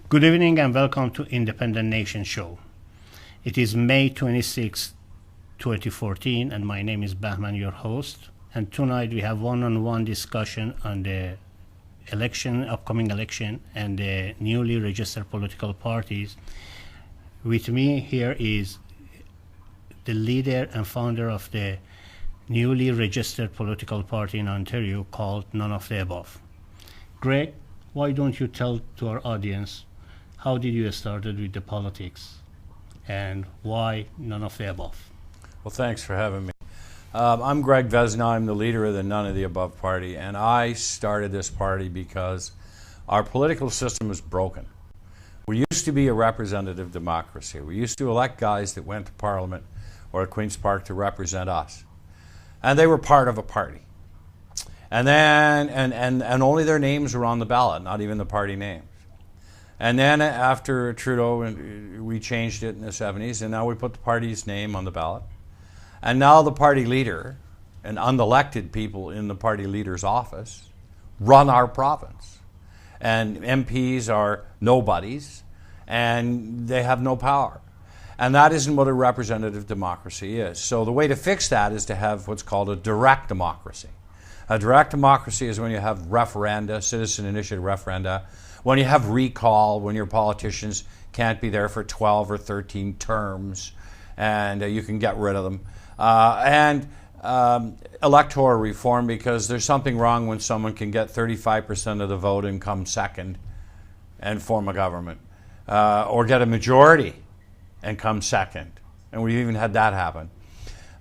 Good evening and welcome to Independent Nation Show. It is May 26, 2014, and my name is Bahman, your host. And tonight we have one-on-one discussion on the upcoming election, and the newly registered political parties. With me here is the leader and founder of the newly registered political party in Ontario called None of the Above. Greg, why don't you tell to our audience how did you started with the politics and why None of the Above? Well, thanks for having me. I'm Greg Vezina. I'm the leader of the None of the Above party, and I started this party because our political system is broken. We used to be a representative democracy. We used to elect guys that went to Parliament or at Queen's Park to represent us, and they were part of a party. And then, and only their names were on the ballot, not even the party names. And then after Trudeau, we changed it in the 70s, and now we put the party's name on the ballot. And now the party leader and unelected people in the party leader's office run our province. And MPs are nobodies, and they have no power. And that isn't what a representative democracy is. So the way to fix that is to have what's called a direct democracy. A direct democracy is when you have referenda, citizen initiative referenda, when you have recall, when your politicians can't be there for 12 or 13 terms, and you can get rid of them. And electoral reform, because there's something wrong when someone can get 35% of the vote and come second and form a government, or get a majority and come second. And we've even had that happen.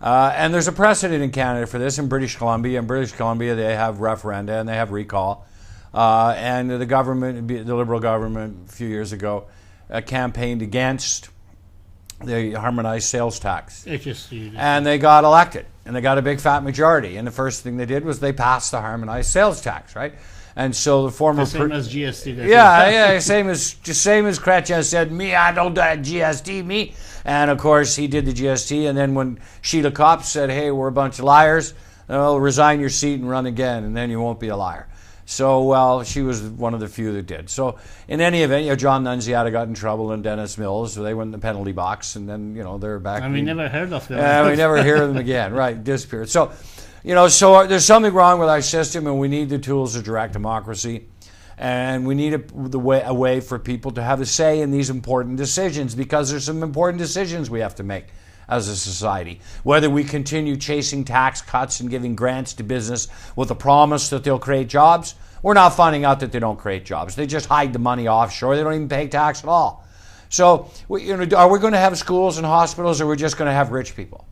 And there's a precedent in Canada for this in British Columbia. In British Columbia, they have referenda and they have recall. And the government, the Liberal government, a few years ago, campaigned against the harmonized sales tax. And they got elected, and they got a big fat majority. And the first thing they did was they passed the harmonized sales tax, right? And so the former... Same as GST. Same as Chrétien said, me, I don't do GST, me. And of course, he did the GST, and then when Sheila Copps said, hey, we're a bunch of liars, well, resign your seat and run again, and then you won't be a liar. So, well, she was one of the few that did. So, in any event, John Nunziata got in trouble, and Dennis Mills, so they went in the penalty box, and then, they're back. And we never heard of them. We never hear of them again, right, disappeared. So, so there's something wrong with our system, and we need the tools of direct democracy, and we need a way for people to have a say in these important decisions, because there's some important decisions we have to make as a society. Whether we continue chasing tax cuts and giving grants to business with the promise that they'll create jobs, we're now finding out that they don't create jobs. They just hide the money offshore. They don't even pay tax at all. So, are we going to have schools and hospitals, or are we just going to have rich people?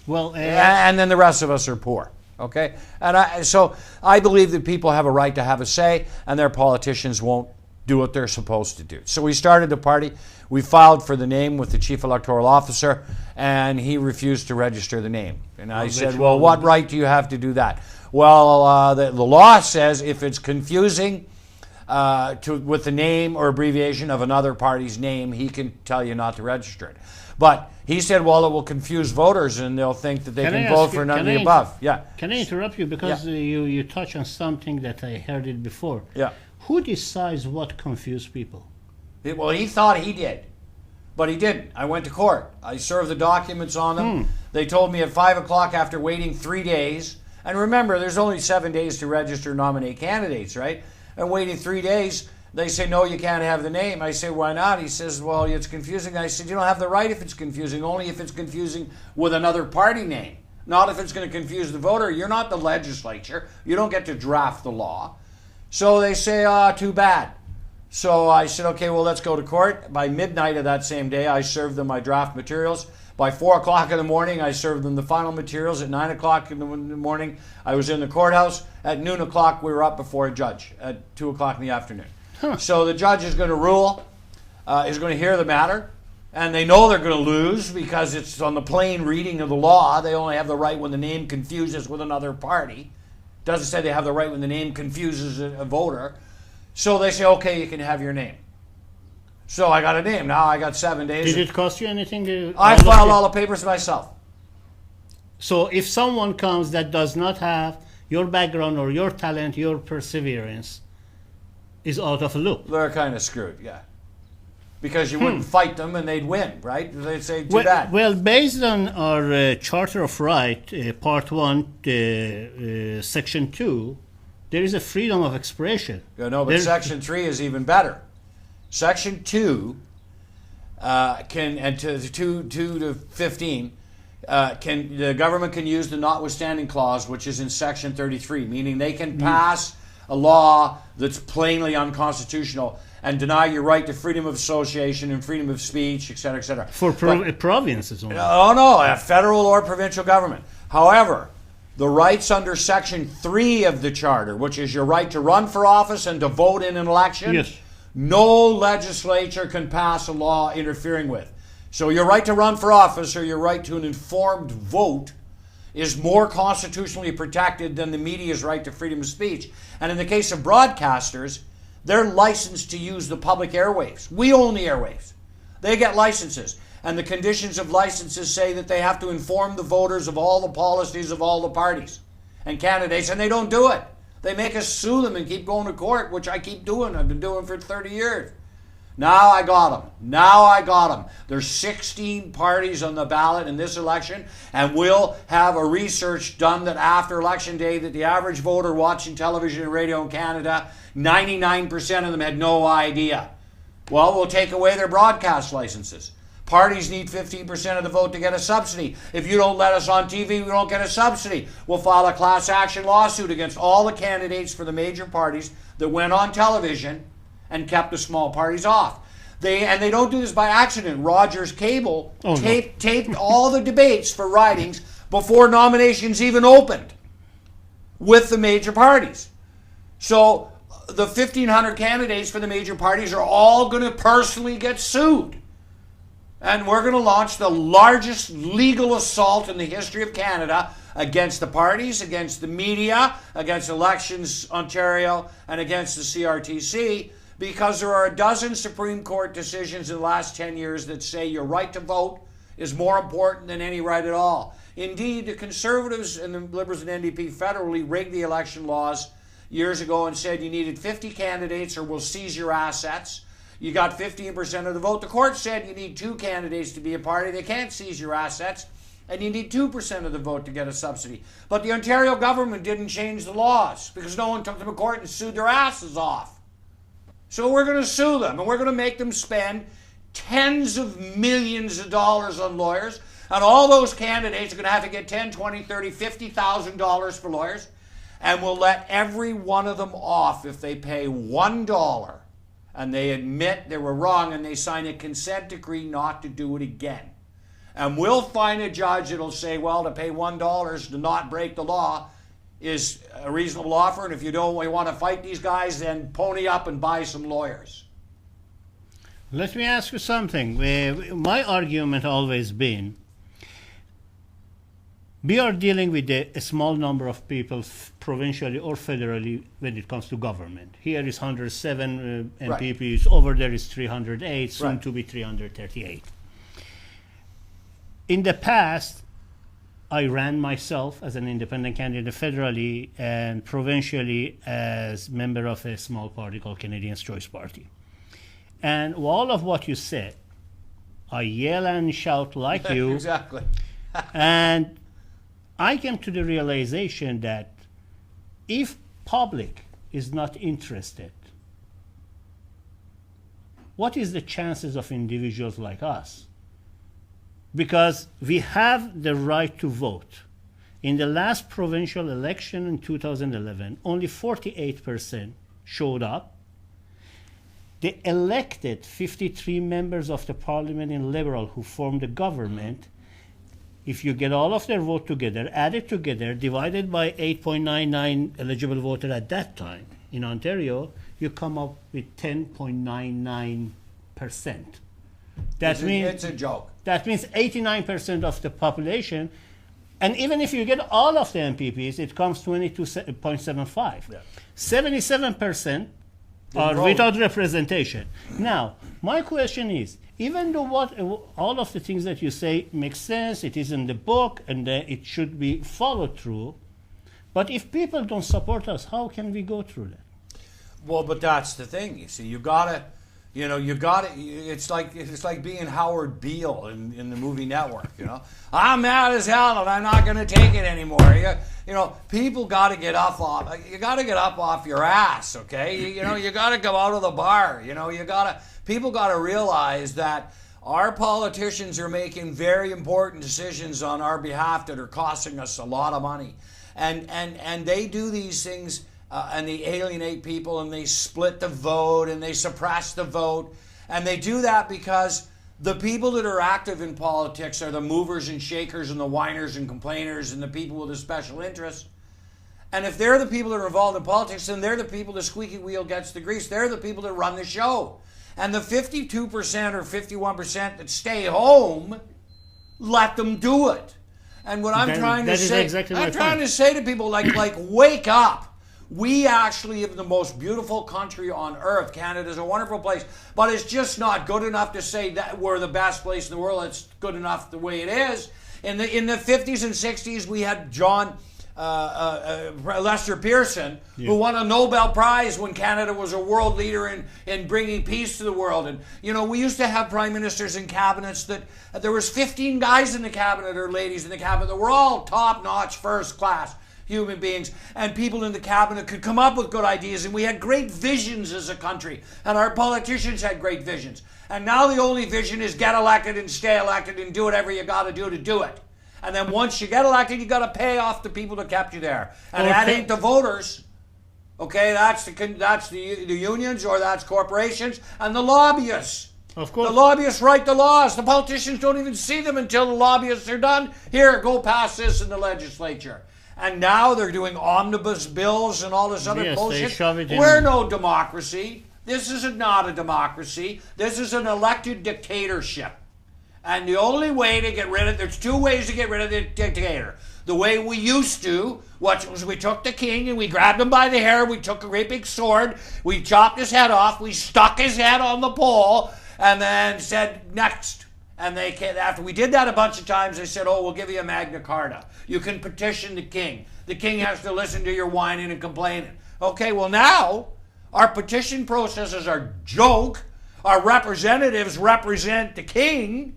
Well, and then the rest of us are poor. Okay? And so I believe that people have a right to have a say, and their politicians won't do what they're supposed to do. So we started the party. We filed for the name with the chief electoral officer, and he refused to register the name. And I said, well, what right do you have to do that? Well, the law says if it's confusing with the name or abbreviation of another party's name, he can tell you not to register it. But he said, well, it will confuse voters, and they'll think that they can vote for none of the above. Yeah. Can I interrupt you? Because you touch on something that I heard it before. Yeah. Who decides what confuse people? Well, he thought he did, but he didn't. I went to court. I served the documents on them. They told me at 5 o'clock after waiting 3 days, and remember, there's only 7 days to register nominate candidates, right? And waiting 3 days, they say, no, you can't have the name. I say, why not? He says, well, it's confusing. I said, you don't have the right if it's confusing, only if it's confusing with another party name, not if it's going to confuse the voter. You're not the legislature. You don't get to draft the law. So they say, too bad. So I said, okay, well, let's go to court. By midnight of that same day, I served them my draft materials. By 4 o'clock in the morning, I served them the final materials. At 9 o'clock in the morning, I was in the courthouse. At noon o'clock, we were up before a judge at 2 o'clock in the afternoon. So the judge is going to rule, is going to hear the matter, and they know they're going to lose because it's on the plain reading of the law. They only have the right when the name confuses with another party. Doesn't say they have the right when the name confuses a voter. So they say, okay, you can have your name. So I got a name. Now I got 7 days. Did it cost you anything? I filed all the papers myself. So if someone comes that does not have your background or your talent, your perseverance, is out of a loop. They're kind of screwed, yeah. because you wouldn't fight them and they'd win, right? They'd say, too Well, bad. well, based on our Charter of Right, Part 1, Section 2, there is a freedom of expression. No, but There's- Section 3 is even better. Section 2 and to 2 to 15, the government can use the notwithstanding clause, which is in Section 33, meaning they can pass a law that's plainly unconstitutional and deny your right to freedom of association and freedom of speech, et cetera, et cetera. For provinces only. Oh, no, a federal or provincial government. However, the rights under Section 3 of the Charter, which is your right to run for office and to vote in an election, Yes. no legislature can pass a law interfering with. So your right to run for office or your right to an informed vote is more constitutionally protected than the media's right to freedom of speech. And in the case of broadcasters, they're licensed to use the public airwaves. We own the airwaves. They get licenses. And the conditions of licenses say that they have to inform the voters of all the policies of all the parties and candidates, and they don't do it. They make us sue them and keep going to court, which I keep doing. I've been doing for 30 years. Now I got them. There's 16 parties on the ballot in this election, and we'll have a research done that after Election Day that the average voter watching television and radio in Canada, 99% of them had no idea. Well, we'll take away their broadcast licenses. Parties need 15% of the vote to get a subsidy. If you don't let us on TV, we don't get a subsidy. We'll file a class action lawsuit against all the candidates for the major parties that went on television and kept the small parties off. They don't do this by accident. Rogers Cable taped all the debates for ridings before nominations even opened with the major parties. So the 1,500 candidates for the major parties are all going to personally get sued. And we're going to launch the largest legal assault in the history of Canada against the parties, against the media, against Elections Ontario, and against the CRTC, because there are a dozen Supreme Court decisions in the last 10 years that say your right to vote is more important than any right at all. Indeed, the Conservatives and the Liberals and NDP federally rigged the election laws years ago and said you needed 50 candidates or we'll seize your assets. You got 15% of the vote. The court said you need 2 candidates to be a party. They can't seize your assets. And you need 2% of the vote to get a subsidy. But the Ontario government didn't change the laws because no one took them to court and sued their asses off. So we're going to sue them, and we're going to make them spend tens of millions of dollars on lawyers. And all those candidates are going to have to get $10,000, $20,000, $30,000, $50,000 for lawyers. And we'll let every one of them off if they pay $1 and they admit they were wrong and they sign a consent decree not to do it again. And we'll find a judge that'll say, well, to pay $1 to not break the law is a reasonable offer, and if you don't want to fight these guys, then pony up and buy some lawyers. Let me ask you something. My argument always been, we are dealing with a small number of people provincially or federally when it comes to government. Here is 107 MPPs, right. Over there is 308, soon right. to be 338. In the past, I ran myself as an independent candidate federally and provincially as member of a small party called Canadians' Choice Party. And all of what you said, I yell and shout like you. Exactly. And I came to the realization that if public is not interested, what is the chances of individuals like us? Because we have the right to vote. In the last provincial election in 2011, only 48% showed up. They elected 53 members of the parliament in Liberal who formed the government. If you get all of their vote together, add it together, divided by 8.99 eligible voter at that time in Ontario, you come up with 10.99%. That means it's a joke. That means 89% of the population, and even if you get all of the MPPs, it comes 22.75. Yeah. 77% are without representation. Now, my question is, even though all of the things that you say make sense, it is in the book, and it should be followed through, but if people don't support us, how can we go through that? Well, but that's the thing. You see, you gotta You know, you got it. It's like being Howard Beale in the movie Network. You know, I'm mad as hell and I'm not going to take it anymore. You know, people got to get up off. You got to get up off your ass. Okay, you know, you got to come out of the bar. You know, people got to realize that our politicians are making very important decisions on our behalf that are costing us a lot of money, and they do these things. And they alienate people and they split the vote and they suppress the vote. And they do that because the people that are active in politics are the movers and shakers and the whiners and complainers and the people with a special interest. And if they're the people that are involved in politics, then they're the people the squeaky wheel gets the grease. They're the people that run the show. And the 52% or 51% that stay home, let them do it. And what I'm trying to say, I'm trying to say to people like wake up. We actually have the most beautiful country on earth. Canada is a wonderful place, but it's just not good enough to say that we're the best place in the world. It's good enough the way it is. In the 50s and 60s, we had Lester Pearson, who won a Nobel Prize when Canada was a world leader in bringing peace to the world. And, you know, we used to have prime ministers in cabinets that there was 15 guys in the cabinet or ladies in the cabinet that were all top-notch, first-class human beings, and people in the cabinet could come up with good ideas, and we had great visions as a country, and our politicians had great visions. And now the only vision is get elected and stay elected and do whatever you got to do it. And then once you get elected, you got to pay off the people that kept you there, and that ain't the voters. Okay, that's the unions, or that's corporations and the lobbyists. Of course. The lobbyists write the laws. The politicians don't even see them until the lobbyists are done. Here, go pass this in the legislature. And now they're doing omnibus bills and all this other bullshit. They shove it in. We're no democracy. This is not a democracy. This is an elected dictatorship. And the only way to get rid of there's two ways to get rid of the dictator. The way we used to, was we took the king and we grabbed him by the hair, we took a great big sword, we chopped his head off, we stuck his head on the pole, and then said, next. And after we did that a bunch of times, they said, oh, we'll give you a Magna Carta. You can petition the king. The king has to listen to your whining and complaining. Okay, well now, our petition processes are joke. Our representatives represent the king.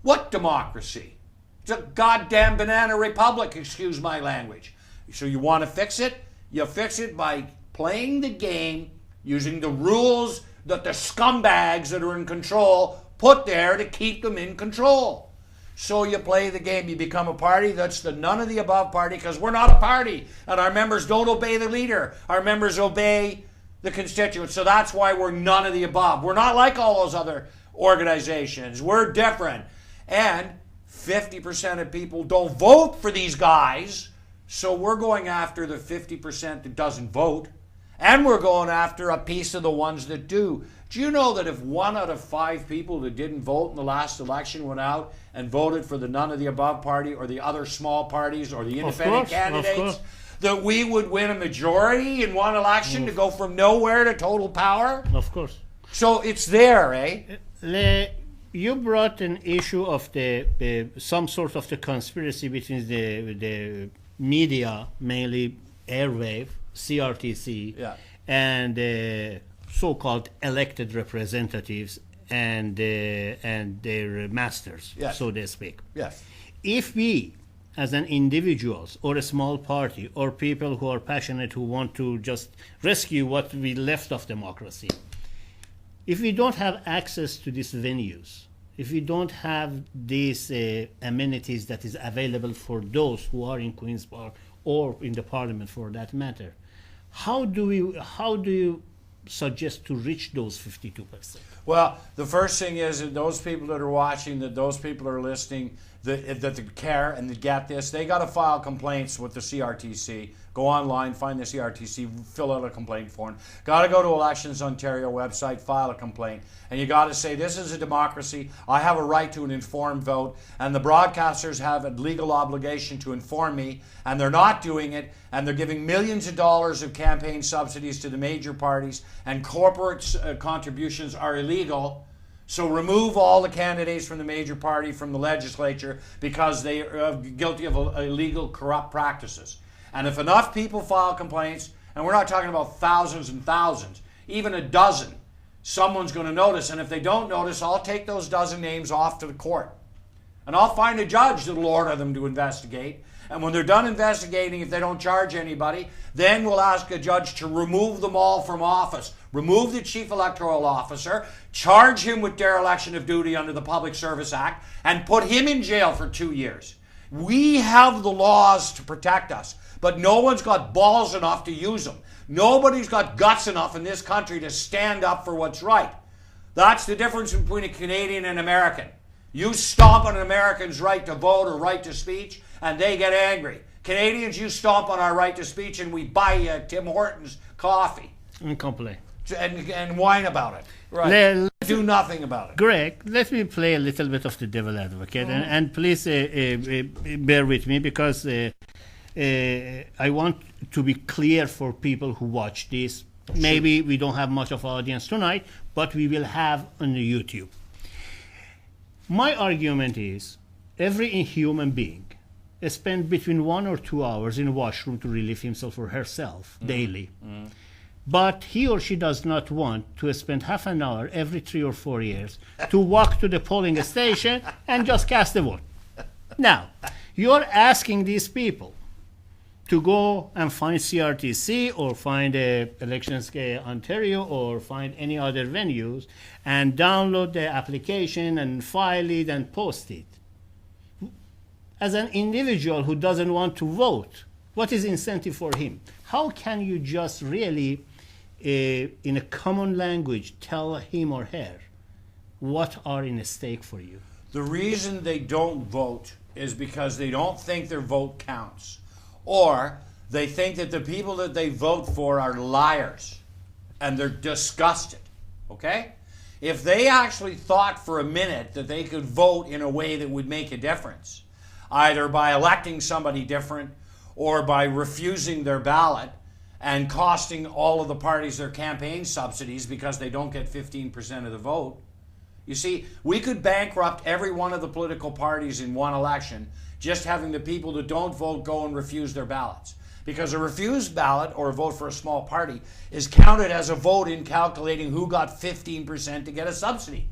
What democracy? It's a goddamn banana republic, excuse my language. So you want to fix it? You fix it by playing the game, using the rules that the scumbags that are in control put there to keep them in control. So you play the game. You become a party that's the none of the above party, because we're not a party. And our members don't obey the leader. Our members obey the constituents. So that's why we're none of the above. We're not like all those other organizations. We're different. And 50% of people don't vote for these guys. So we're going after the 50% that doesn't vote. And we're going after a piece of the ones that do. Do you know that if 1 out of 5 people that didn't vote in the last election went out and voted for the none of the above party or the other small parties or the independent candidates, that we would win a majority in one election to go from nowhere to total power? Of course. So it's there, eh? You brought an issue of some sort of the conspiracy between the media, mainly airwave, CRTC, and so-called elected representatives and their masters, so to speak. Yes. If we, as an individuals or a small party or people who are passionate, who want to just rescue what we left of democracy, if we don't have access to these venues, if we don't have these amenities that is available for those who are in Queen's Park or in the Parliament for that matter, how do you suggest to reach those 52%? Well, the first thing is that those people that are watching, that those people are listening, that they care and they get this, they got to file complaints with the CRTC. Go online, find the CRTC, fill out a complaint form. Got to go to Elections Ontario website, file a complaint. And you got to say, this is a democracy. I have a right to an informed vote. And the broadcasters have a legal obligation to inform me. And they're not doing it. And they're giving millions of dollars of campaign subsidies to the major parties. And corporate contributions are illegal. So remove all the candidates from the major party from the legislature because they are guilty of illegal, corrupt practices. And if enough people file complaints, and we're not talking about thousands and thousands, even a dozen, someone's going to notice. And if they don't notice, I'll take those dozen names off to the court. And I'll find a judge that'll order them to investigate. And when they're done investigating, if they don't charge anybody, then we'll ask a judge to remove them all from office. Remove the chief electoral officer, charge him with dereliction of duty under the Public Service Act, and put him in jail for 2 years. We have the laws to protect us, but no one's got balls enough to use them. Nobody's got guts enough in this country to stand up for what's right. That's the difference between a Canadian and American. You stomp on an American's right to vote or right to speech, and they get angry. Canadians, you stomp on our right to speech, and we buy Tim Hortons coffee. And complain. And whine about it. Right. Do nothing about it. Greg, let me play a little bit of the devil advocate, and please bear with me, because I want to be clear for people who watch this. Maybe we don't have much of an audience tonight, but we will have on the YouTube. My argument is every human being spends between 1 or 2 hours in a washroom to relieve himself or herself daily. But he or she does not want to spend half an hour every 3 or 4 years to walk to the polling station and just cast a vote. Now, you're asking these people to go and find CRTC or find Elections Ontario or find any other venues and download the application and file it and post it. As an individual who doesn't want to vote, what is incentive for him? How can you just really, in a common language, tell him or her what are in stake for you? The reason they don't vote is because they don't think their vote counts. Or they think that the people that they vote for are liars and they're disgusted, okay? If they actually thought for a minute that they could vote in a way that would make a difference, either by electing somebody different or by refusing their ballot and costing all of the parties their campaign subsidies because they don't get 15% of the vote, you see, we could bankrupt every one of the political parties in one election just having the people that don't vote go and refuse their ballots. Because a refused ballot or a vote for a small party is counted as a vote in calculating who got 15% to get a subsidy.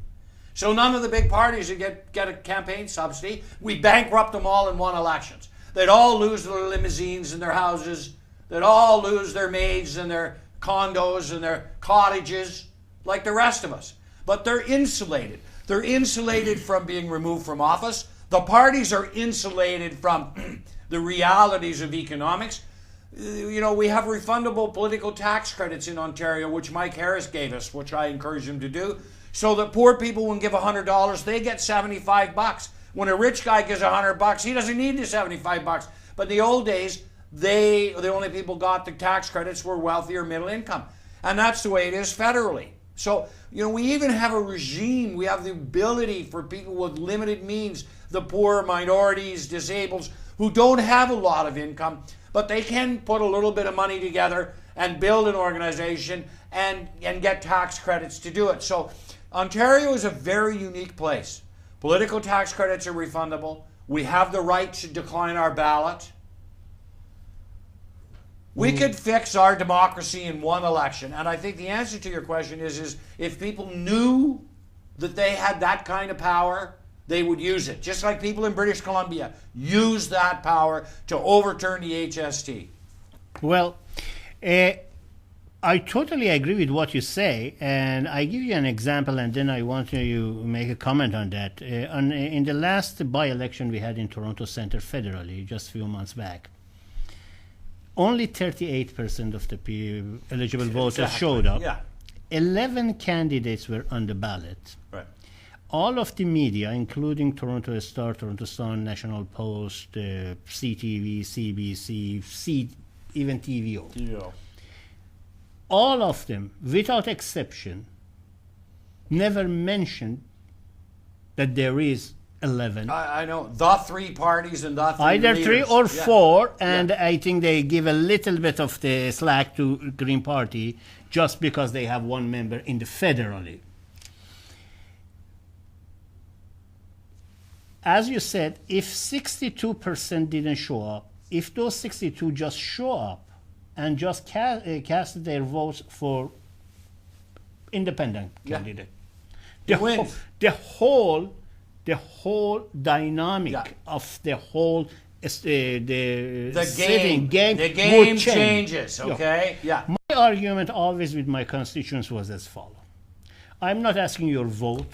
So none of the big parties that get a campaign subsidy, we bankrupt them all in one election. They'd all lose their limousines and their houses. They'd all lose their maids and their condos and their cottages like the rest of us. But they're insulated. They're insulated from being removed from office. The parties are insulated from the realities of economics. You know, we have refundable political tax credits in Ontario, which Mike Harris gave us, which I encourage him to do, so that poor people, when give $100, they get $75. When a rich guy gives $100, he doesn't need the $75. But in the old days, the only people got the tax credits were wealthy or middle income. And that's the way it is federally. So, you know, we even have a regime. We have the ability for people with limited means, the poor, minorities, disabled, who don't have a lot of income, but they can put a little bit of money together and build an organization and get tax credits to do it. So Ontario is a very unique place. Political tax credits are refundable. We have the right to decline our ballot. We could fix our democracy in one election. And I think the answer to your question is if people knew that they had that kind of power, they would use it. Just like people in British Columbia use that power to overturn the HST. Well, I totally agree with what you say, and I give you an example, and then I want to make a comment on that. In the last by-election we had in Toronto Centre federally, just a few months back, only 38% of the eligible voters showed up. Yeah. 11 candidates were on the ballot. Right. All of the media, including Toronto Star, Toronto Sun, National Post, CTV, CBC, even TVO. Yeah. All of them, without exception, never mentioned that there is 11. I know. The three parties and the three Either leaders. 3 or 4, and Yeah. I think they give a little bit of the slack to Green Party just because they have one member in the federally. As you said, if 62% didn't show up, if those 62 just show up and just cast their votes for independent Yeah. candidate. He wins. The whole dynamic Yeah. of the whole the The sitting game the would game change. changes. Yeah. Okay. Yeah. My argument always with my constituents was as follows. I'm not asking your vote.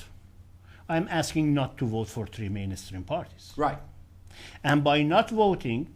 I'm asking not to vote for three mainstream parties. Right. And by not voting,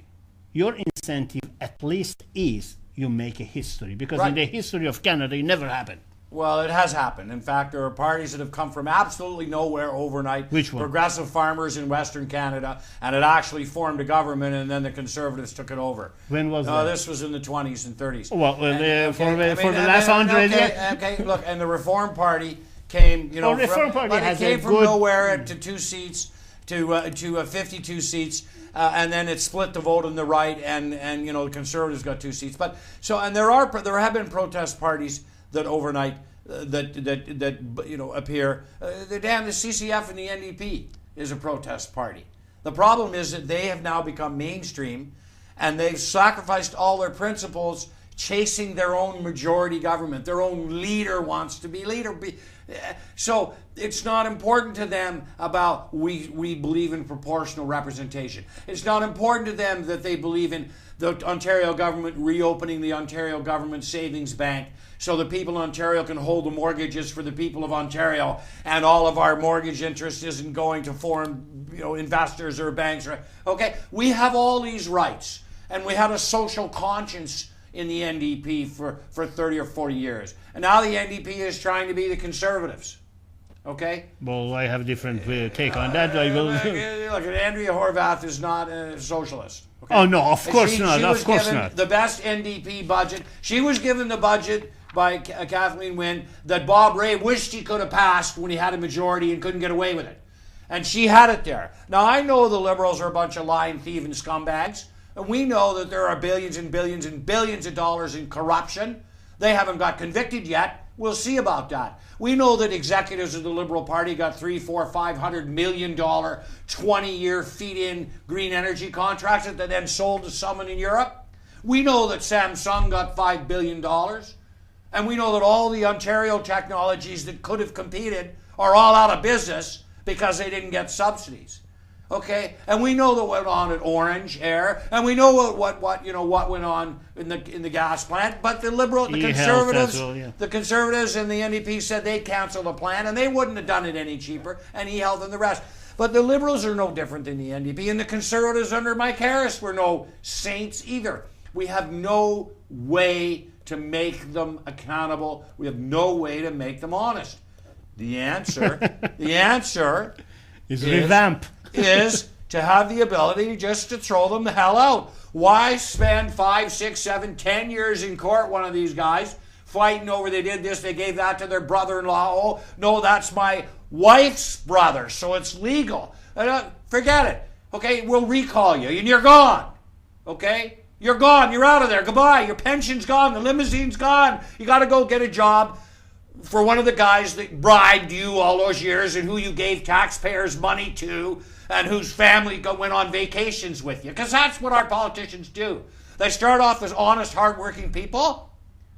your incentive at least is you make a history. Because in Right. the history of Canada, it never happened. Well, it has happened. In fact, there are parties that have come from absolutely nowhere overnight. Which one? Progressive farmers in Western Canada, and it actually formed a government, and then the Conservatives took it over. When was that? This was in the 20s and 30s. Well, And, for the last 100 years. Okay, look, and the Reform Party came, you know, Well, Reform Party but it has came a from good- nowhere to 2 seats to 52 seats. And then it split the vote on the right, and you know the Conservatives got 2 seats. But so and there have been protest parties that overnight that you know appear. The CCF and the NDP is a protest party. The problem is that they have now become mainstream, and they've sacrificed all their principles chasing their own majority government. Their own leader wants to be leader. So it's not important to them about we believe in proportional representation. It's not important to them that they believe in the Ontario government reopening the Ontario government savings bank so the people in Ontario can hold the mortgages for the people of Ontario, and all of our mortgage interest isn't going to foreign, you know, investors or banks. Okay, we have all these rights, and we had a social conscience in the NDP for 30 or 40 years. And now the NDP is trying to be the Conservatives. Okay? Well, I have a different take on that. I will. Look, Andrea Horwath is not a socialist. Okay? Oh, no, of course not. She Of was course given not. the best NDP budget. She was given the budget by Kathleen Wynne that Bob Rae wished he could have passed when he had a majority and couldn't get away with it. And she had it there. Now, I know the Liberals are a bunch of lying, thieving scumbags. And we know that there are billions and billions and billions of dollars in corruption. They haven't got convicted yet. We'll see about that. We know that executives of the Liberal Party got $300-500 million 20-year feed-in green energy contracts that they then sold to someone in Europe. We know that Samsung got $5 billion. And we know that all the Ontario technologies that could have competed are all out of business because they didn't get subsidies. Okay, and we know that what went on at Orange Air, and we know what went on in the gas plant. But the Conservatives, the Conservatives and the NDP said they'd cancel the plan, and they wouldn't have done it any cheaper. And e-health and the rest. But the Liberals are no different than the NDP, and the Conservatives under Mike Harris were no saints either. We have no way to make them accountable. We have no way to make them honest. The answer is revamp. is to have the ability just to throw them the hell out. Why spend 5, 6, 7, 10 years in court, one of these guys, fighting over they did this, they gave that to their brother-in-law. Oh, no, that's my wife's brother, so it's legal. Forget it. Okay, we'll recall you, and you're gone. Okay? You're gone. You're out of there. Goodbye. Your pension's gone. The limousine's gone. You got to go get a job for one of the guys that bribed you all those years and who you gave taxpayers money to and whose family went on vacations with you. Because that's what our politicians do. They start off as honest, hardworking people,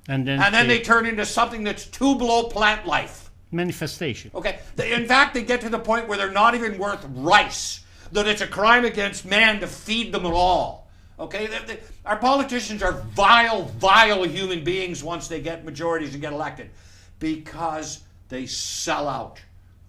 and then they turn into something that's too below plant life. Manifestation. Okay. In fact, they get to the point where they're not even worth rice, that it's a crime against man to feed them at all. Okay? Our politicians are vile, vile human beings once they get majorities and get elected, because they sell out.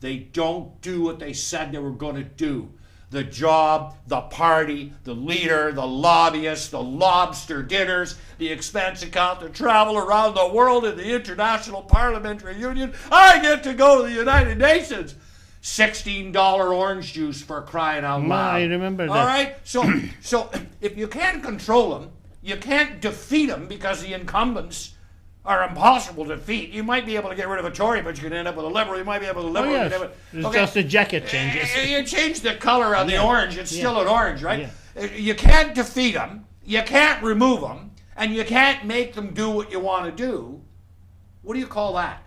They don't do what they said they were going to do. The job, the party, the leader, the lobbyists, the lobster dinners, the expense account, the travel around the world in the International Parliamentary Union. I get to go to the United Nations. $16 orange juice for crying out loud. I remember that. All right? So if you can't control them, you can't defeat them because the incumbents are impossible to defeat. You might be able to get rid of a Tory, but you can end up with a Liberal. You might be able to Liberal. Oh, yes. It's just the jacket changes. You change the color on the orange. It's still an orange, right? Yeah. You can't defeat them. You can't remove them. And you can't make them do what you want to do. What do you call that?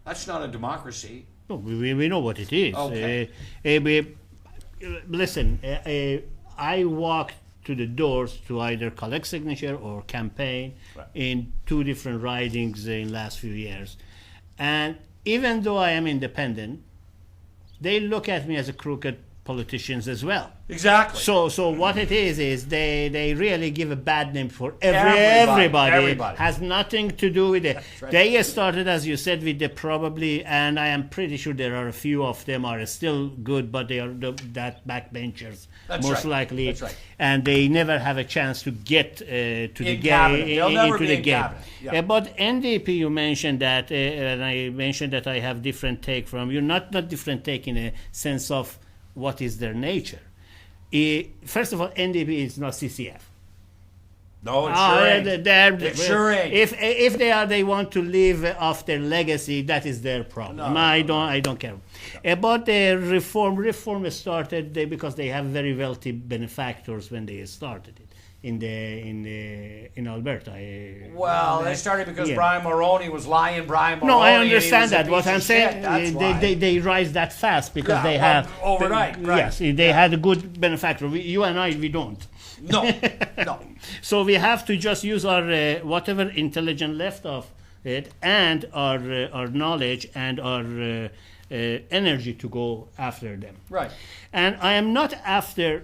That's not a democracy. No, we know what it is. Okay. Listen, I walked to the doors to either collect signature or campaign in 2 different ridings in last few years. And even though I am independent, they look at me as a crooked politicians as well. Exactly. So what it is they really give a bad name for everybody. Everybody. Has nothing to do with it. Right. They started, as you said, with the probably, and I am pretty sure there are a few of them are still good, but they are that backbenchers. That's most right. likely. That's right. And they never have a chance to get to the cabinet. They'll never into be the in game. cabinet. Yeah. But NDP, you mentioned that, and I mentioned that I have different take from you. Not different take in a sense of what is their nature. First of all, NDP is not CCF. No, it sure ain't. It sure ain't. If they want to live off their legacy, that is their problem. I don't care. But the reform started because they have very wealthy benefactors when they started it in Alberta. Well, they started because Brian Mulroney was lying. Brian Mulroney. No, I understand that. What I'm saying, saying, they rise that fast because they have overnight. Yes, they had a good benefactor. You and I, we don't. No, no. So we have to just use our whatever intelligence left of it and our knowledge and our energy to go after them. Right. And I am not after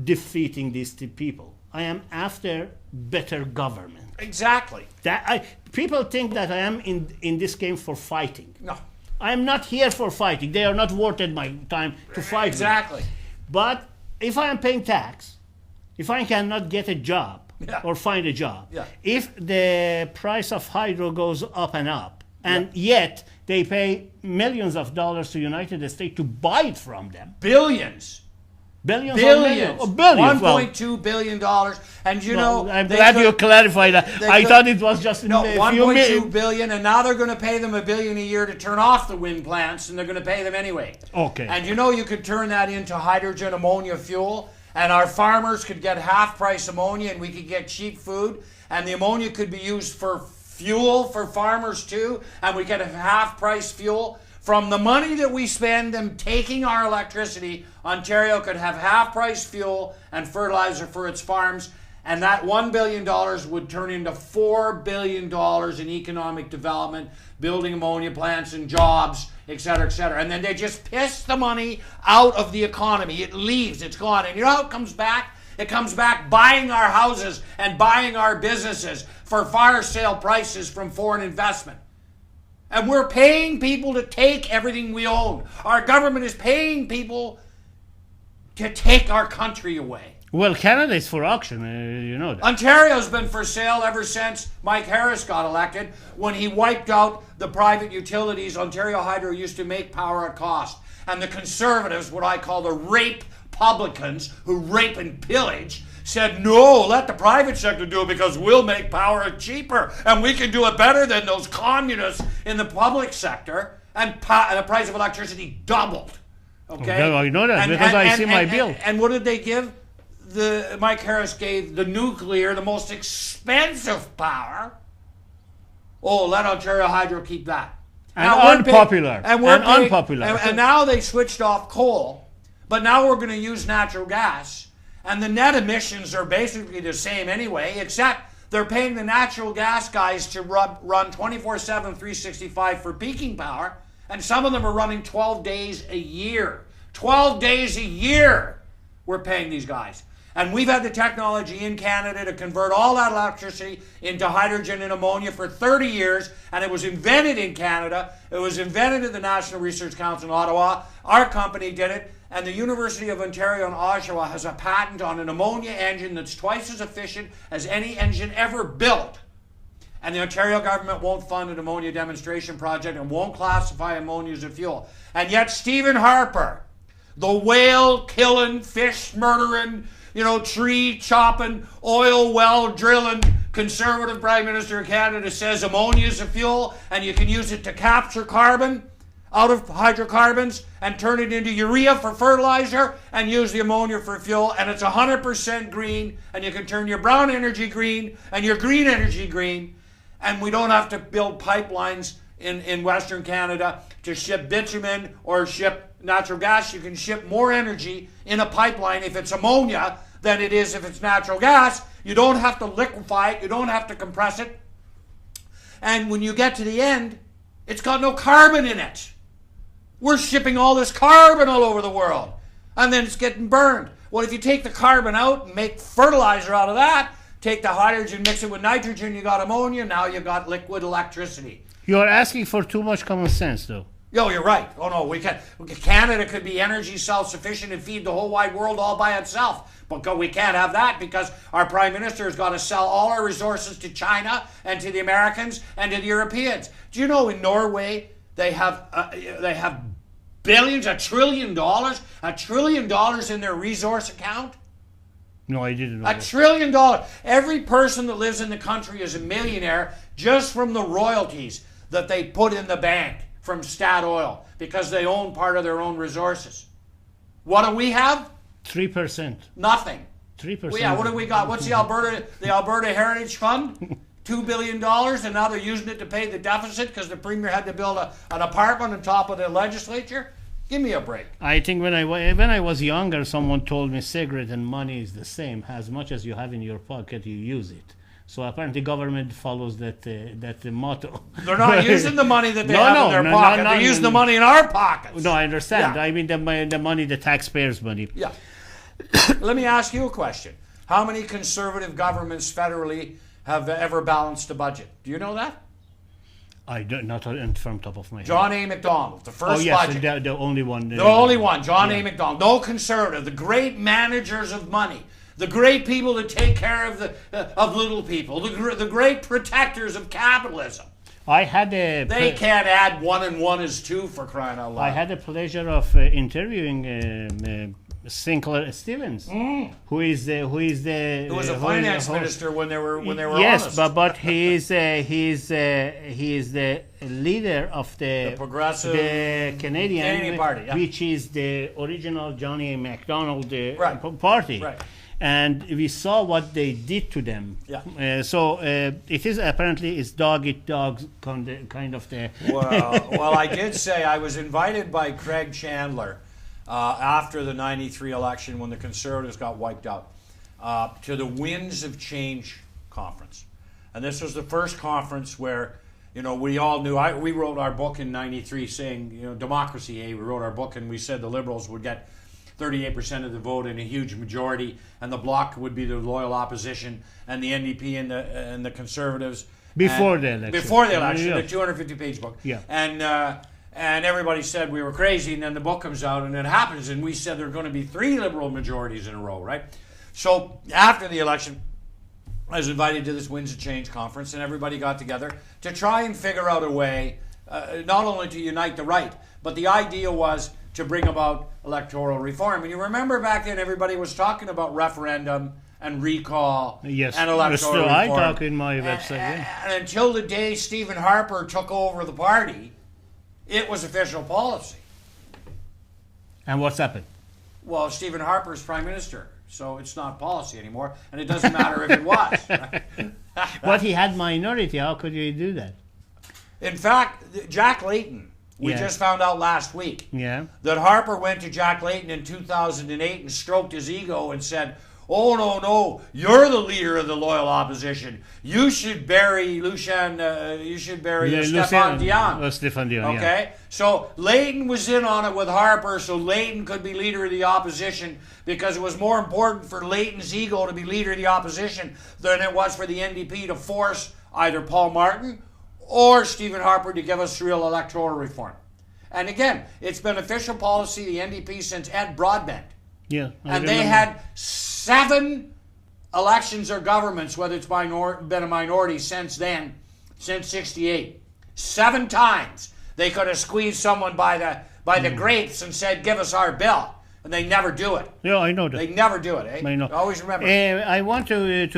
defeating these two people. I am after better government. Exactly. People think that I am in this game for fighting. No. I am not here for fighting. They are not worth my time to fight. Exactly. Me. But if I am paying tax, if I cannot get a job or find a job, if the price of hydro goes up and up, and yet they pay millions of dollars to United States to buy it from them. Billions. Billions. Billions. Billions. $1.2 billion. And you know, I'm glad you clarified that. I thought it was just $1.2 billion, and now they're going to pay them $1 billion a year to turn off the wind plants, and they're going to pay them anyway. Okay. And you know, you could turn that into hydrogen ammonia fuel, and our farmers could get half-price ammonia, and we could get cheap food, and the ammonia could be used for fuel for farmers too, and we get a half-price fuel. From the money that we spend them taking our electricity, Ontario could have half-price fuel and fertilizer for its farms, and that $1 billion would turn into $4 billion in economic development, building ammonia plants and jobs, et cetera, et cetera. And then they just piss the money out of the economy. It leaves, it's gone. And you know how it comes back? It comes back buying our houses and buying our businesses for fire sale prices from foreign investment. And we're paying people to take everything we own. Our government is paying people to take our country away. Well, Canada is for auction, you know that. Ontario's been for sale ever since Mike Harris got elected. When he wiped out the private utilities, Ontario Hydro used to make power at cost. And the Conservatives, what I call the rape publicans who rape and pillage, said, no, let the private sector do it because we'll make power cheaper and we can do it better than those communists in the public sector. And the price of electricity doubled. Okay? I know that because I see my bill. And what did they give? Mike Harris gave the nuclear the most expensive power. Oh, let Ontario Hydro keep that. And unpopular. Unpopular. And now they switched off coal, but now we're going to use natural gas. And the net emissions are basically the same anyway, except they're paying the natural gas guys to run 24/7, 365 for peaking power. And some of them are running 12 days a year. 12 days a year we're paying these guys. And we've had the technology in Canada to convert all that electricity into hydrogen and ammonia for 30 years. And it was invented in Canada. It was invented at the National Research Council in Ottawa. Our company did it. And the University of Ontario in Oshawa has a patent on an ammonia engine that's twice as efficient as any engine ever built. And the Ontario government won't fund an ammonia demonstration project and won't classify ammonia as a fuel. And yet Stephen Harper, the whale-killing, fish-murdering, tree-chopping, oil well-drilling Conservative Prime Minister of Canada says ammonia is a fuel and you can use it to capture carbon out of hydrocarbons and turn it into urea for fertilizer and use the ammonia for fuel, and it's 100% green, and you can turn your brown energy green and your green energy green, and we don't have to build pipelines in Western Canada to ship bitumen or ship natural gas. You can ship more energy in a pipeline if it's ammonia than it is if it's natural gas. You don't have to liquefy it, you don't have to compress it, and when you get to the end, It's got no carbon in it. We're shipping all this carbon all over the world, and then it's getting burned. Well, if you take the carbon out and make fertilizer out of that, take the hydrogen, mix it with nitrogen, you got ammonia, now you got liquid electricity. You're asking for too much common sense, though. Yo, you're right. Oh no, we can't. Canada could be energy self-sufficient and feed the whole wide world all by itself. But we can't have that because our Prime Minister has got to sell all our resources to China and to the Americans and to the Europeans. Do you know in Norway they have billions, $1 trillion in their resource account? No, I didn't know. $1 trillion. Every person that lives in the country is a millionaire just from the royalties that they put in the bank from Statoil because they own part of their own resources. What do we have? 3%. Nothing. 3%. Yeah, what do we got? What's the Alberta Heritage Fund? $2 billion, and now they're using it to pay the deficit because the Premier had to build an apartment on top of the legislature? Give me a break. I think when I was younger, someone told me cigarette and money is the same. As much as you have in your pocket, you use it. So apparently government follows that motto. They're not using the money that they have in their pocket. They're using the money in our pockets. No, I understand. Yeah. I mean the money, the taxpayers' money. Yeah. Let me ask you a question. How many conservative governments federally have ever balanced a budget? Do you know that? I don't, not from top of my head. John A. Macdonald, the first budget. The only one. The only one, John A. Macdonald. No conservative. The great managers of money. The great people that take care of little people. The great protectors of capitalism. They can't add 1 and 1 is 2 for crying out loud. I had the pleasure of interviewing Sinclair Stevens, who was a finance minister when they were yes, honest. but he is the leader of the progressive Canadian Party, yeah. which is the original Johnny A. Macdonald Right. party. Right. And we saw what they did to them. Yeah. So it is apparently it's dog eat dogs kind of the. Well, I did say I was invited by Craig Chandler after the '93 election when the Conservatives got wiped out to the Winds of Change conference, and this was the first conference where we all knew. We wrote our book in '93 saying democracy. We wrote our book and we said the Liberals would get 38% of the vote and a huge majority, and the Bloc would be the loyal opposition, and the NDP and the Conservatives before the election. Before the election, the 250-page book. Yeah. And everybody said we were crazy, and then the book comes out, and it happens, and we said there are going to be 3 Liberal majorities in a row, right? So after the election, I was invited to this Winds of Change conference, and everybody got together to try and figure out a way, not only to unite the right, but the idea was to bring about electoral reform. And you remember back then everybody was talking about referendum and recall and electoral reform. I talk in my website. And until the day Stephen Harper took over the party, it was official policy. And what's happened? Well, Stephen Harper is Prime Minister, so it's not policy anymore, and it doesn't matter if it was. Right? But he had minority. How could you do that? In fact, Jack Layton, we just found out last week that Harper went to Jack Layton in 2008 and stroked his ego and said, "Oh, no, you're the leader of the loyal opposition. You should bury Stéphane Dion." Stéphane Dion, okay? So Layton was in on it with Harper, so Layton could be leader of the opposition because it was more important for Layton's ego to be leader of the opposition than it was for the NDP to force either Paul Martin or Stephen Harper to give us real electoral reform. And again, it's been official policy, the NDP, since Ed Broadbent. Yeah. And they had 7 elections or governments, whether it's been a minority since then, since '68. 7 times they could have squeezed someone by the grapes and said, "Give us our bill." And they never do it. Yeah, I know that. They never do it, eh? I know. Always remember. I want to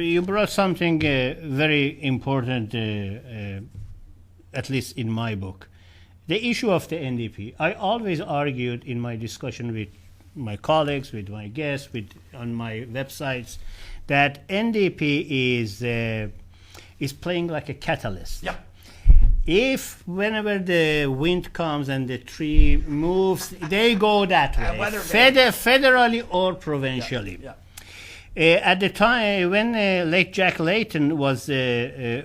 you brought something very important, at least in my book. The issue of the NDP. I always argued in my discussion with my colleagues, with my guests, on my websites, that NDP is playing like a catalyst. Yeah. If whenever the wind comes and the tree moves, they go that way, federally or provincially. Yeah. At the time when late Jack Layton was in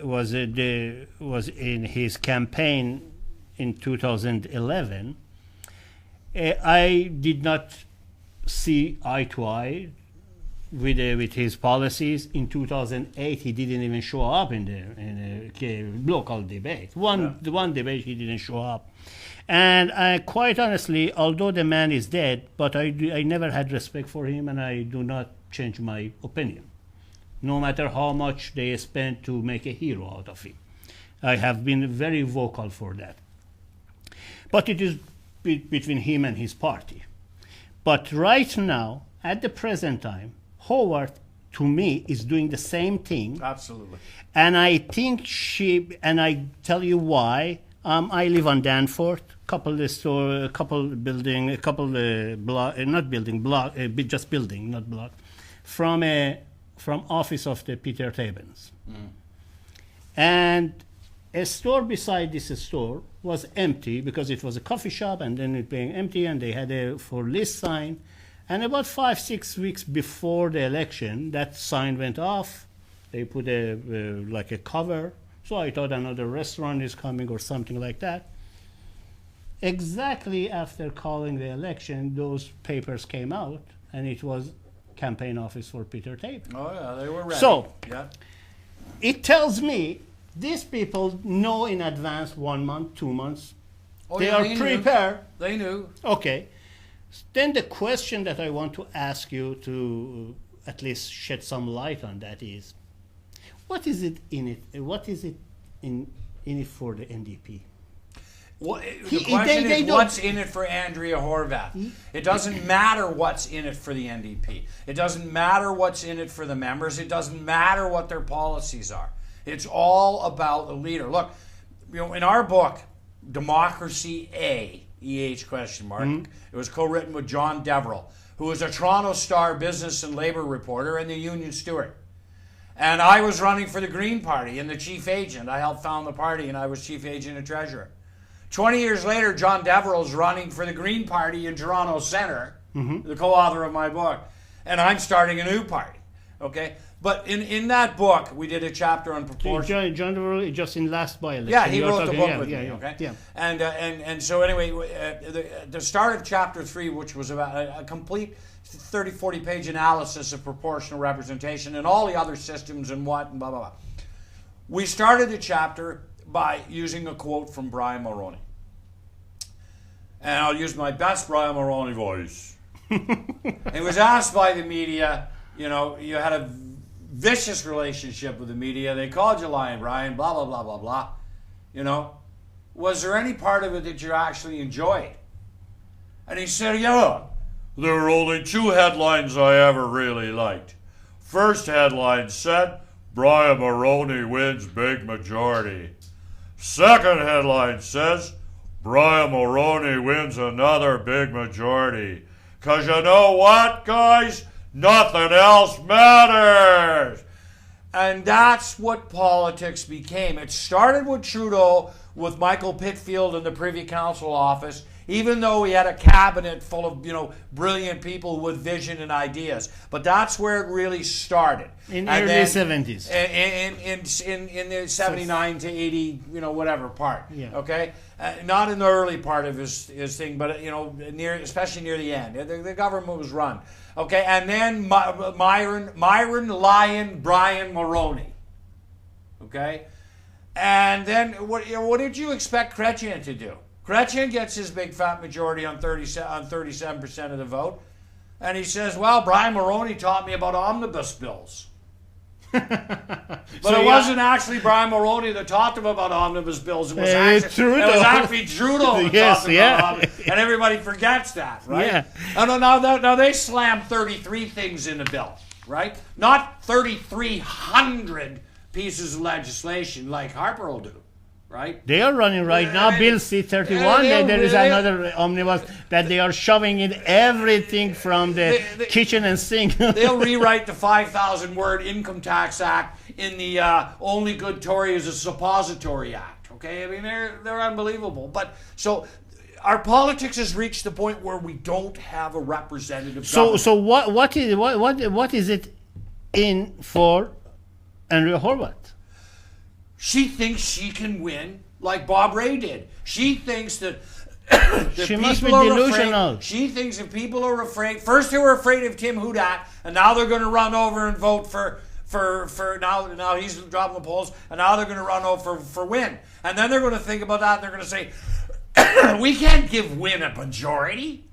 his campaign in 2011, I did not see eye to eye with his policies. In 2008, he didn't even show up in the local debate. The one debate he didn't show up. And quite honestly, although the man is dead, but I never had respect for him, and I do not change my opinion, no matter how much they spend to make a hero out of him. I have been very vocal for that. But it is between him and his party. But right now, at the present time, Howard, to me, is doing the same thing. Absolutely. And I think and I tell you why. I live on Danforth, just building, not block, from office of the Peter Tabens. And a store beside this store was empty because it was a coffee shop, and then it being empty, and they had a for lease sign. And about 5-6 weeks before the election, that sign went off. They put like a cover. So I thought another restaurant is coming or something like that. Exactly after calling the election, those papers came out, and it was campaign office for Peter Tabor. Oh yeah, they were ready. So yeah. It tells me these people know in advance 1 month, 2 months. Oh, they yeah, are they prepared. Knew. They knew. Okay. Then the question that I want to ask you to at least shed some light on that is, what is it in it? What is it in it for the NDP? Well, the question is, what's in it for Andrea Horvath? It doesn't matter what's in it for the NDP. It doesn't matter what's in it for the members. It doesn't matter what their policies are. It's all about the leader. Look, in our book, Democracy A, EH question mark, it was co-written with John Deverell, who was a Toronto Star business and labor reporter and the Union Steward. And I was running for the Green Party and the chief agent. I helped found the party, and I was chief agent and treasurer. 20 years later, John Deverell's running for the Green Party in Toronto Centre, the co-author of my book, and I'm starting a new party. Okay, but in that book, we did a chapter on proportion. John Deverell just in last by-election. Yeah, he wrote the book with me. Okay, yeah. And so anyway, the start of chapter 3, which was about a complete 30, 40-page analysis of proportional representation and all the other systems and what and blah, blah, blah. We started the chapter by using a quote from Brian Mulroney. And I'll use my best Brian Mulroney voice. He was asked by the media, you had a vicious relationship with the media. They called you lying, Brian, blah, blah, blah, blah, blah. Was there any part of it that you actually enjoyed? And he said, yeah. There were only 2 headlines I ever really liked. First headline said, Brian Mulroney wins big majority. Second headline says, Brian Mulroney wins another big majority. 'Cause you know what, guys? Nothing else matters. And that's what politics became. It started with Trudeau, with Michael Pitfield in the Privy Council office, even though he had a cabinet full of, brilliant people with vision and ideas. But that's where it really started. In the early 70s. In the 79 to 80, whatever part. Yeah. Okay? Not in the early part of his thing, but, especially near the end. The government was run. Okay? And then Myron Lyon Brian Mulroney. Okay? And then what did you expect Chrétien to do? Chrétien gets his big fat majority on 37% of the vote, and he says, well, Brian Mulroney taught me about omnibus bills. But it wasn't actually Brian Mulroney that taught him about omnibus bills. It was actually Trudeau that taught him about omnibus, and everybody forgets that, right? Yeah. Now they slammed 33 things in the bill, right? Not 3,300 pieces of legislation like Harper will do. Right? They are running right now. Bill C-31. There is another omnibus that they are shoving in everything from the kitchen and sink. They'll rewrite the 5,000-word Income Tax Act in the Only Good Tory is a Suppository Act. Okay, I mean they're unbelievable. But so our politics has reached the point where we don't have a representative government. So what is it in for Andrea Horwath. She thinks she can win like Bob Ray did. She thinks that She must be delusional. She thinks if people are afraid, first they were afraid of Tim Hudat, and now they're going to run over and vote for now he's dropping the polls, and now they're going to run over for Wynne. And then they're going to think about that, and they're going to say, we can't give Wynne a majority.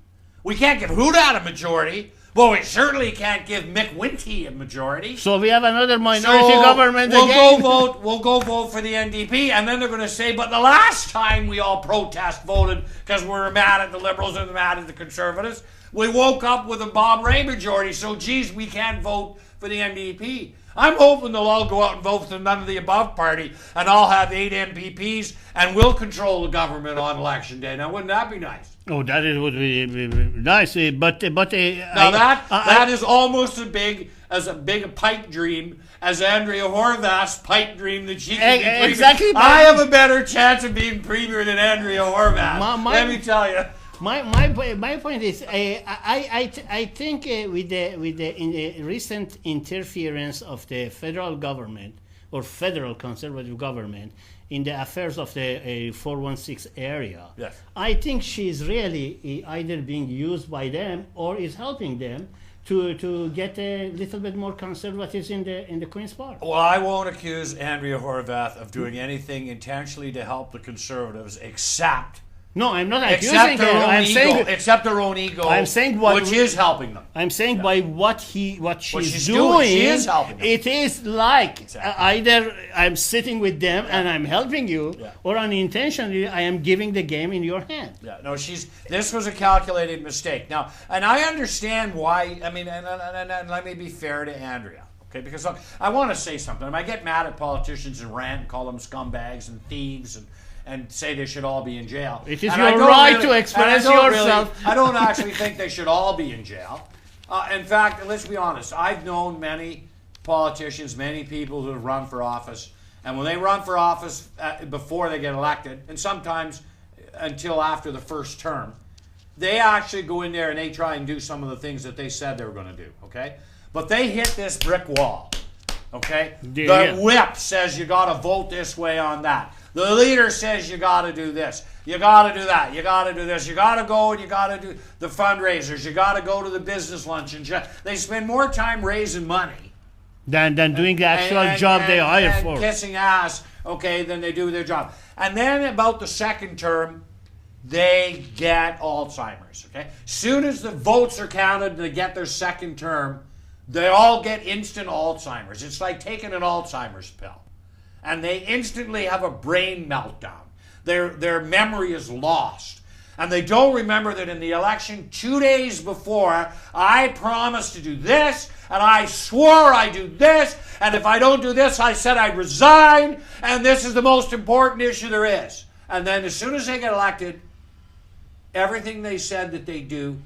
We can't give Hudat a majority. Well, we certainly can't give Mick Winty a majority. So we have another minority government we'll again. We'll go vote for the NDP, and then they're going to say, but the last time we all voted because we were mad at the Liberals and mad at the Conservatives, we woke up with a Bob Ray majority, so geez, we can't vote for the NDP. I'm hoping they'll all go out and vote for the none of the above party, and I'll have 8 MPPs, and we'll control the government on election day. Now, wouldn't that be nice? Oh, would be nice, but now that is almost as big a pipe dream as Andrea Horwath's pipe dream that she can be premier. Exactly. I have a better chance of being premier than Andrea Horwath. Let me tell you. My point is, I think with the in the recent interference of the federal government or federal conservative government in the affairs of the 416 area, yes. I think she's really either being used by them or is helping them to get a little bit more conservatives in the Queen's Park. Well, I won't accuse Andrea Horwath of doing anything intentionally to help the Conservatives except. No, I'm not accusing her. I'm saying except her own ego. I'm saying which is helping them. I'm saying by what she's doing, she is helping them. It is like either I'm sitting with them and I'm helping you, or unintentionally I am giving the game in your hand. Yeah, no, this was a calculated mistake. Now, and I understand why. I mean, and let me be fair to Andrea. Okay, because I want to say something. I get mad at politicians and rant and call them scumbags and thieves and say they should all be in jail. It is your right to express yourself. I don't actually think they should all be in jail. In fact, let's be honest. I've known many politicians, many people who have run for office, and when they run for office before they get elected, and sometimes until after the first term, they actually go in there and they try and do some of the things that they said they were going to do, okay? But they hit this brick wall, okay? The whip says you got to vote this way on that. The leader says you got to do this. You got to do that. You got to do this. You got to go and you got to do the fundraisers. You got to go to the business luncheons. They spend more time raising money than doing the actual job they hire for. Kissing ass, okay, than they do their job. And then about the second term, they get Alzheimer's, okay? Soon as the votes are counted and they get their second term, they all get instant Alzheimer's. It's like taking an Alzheimer's pill. And they instantly have a brain meltdown. Their memory is lost. And they don't remember that in the election 2 days before, I promised to do this, and I swore I'd do this, and if I don't do this, I said I'd resign, and this is the most important issue there is. And then as soon as they get elected, everything they said that they do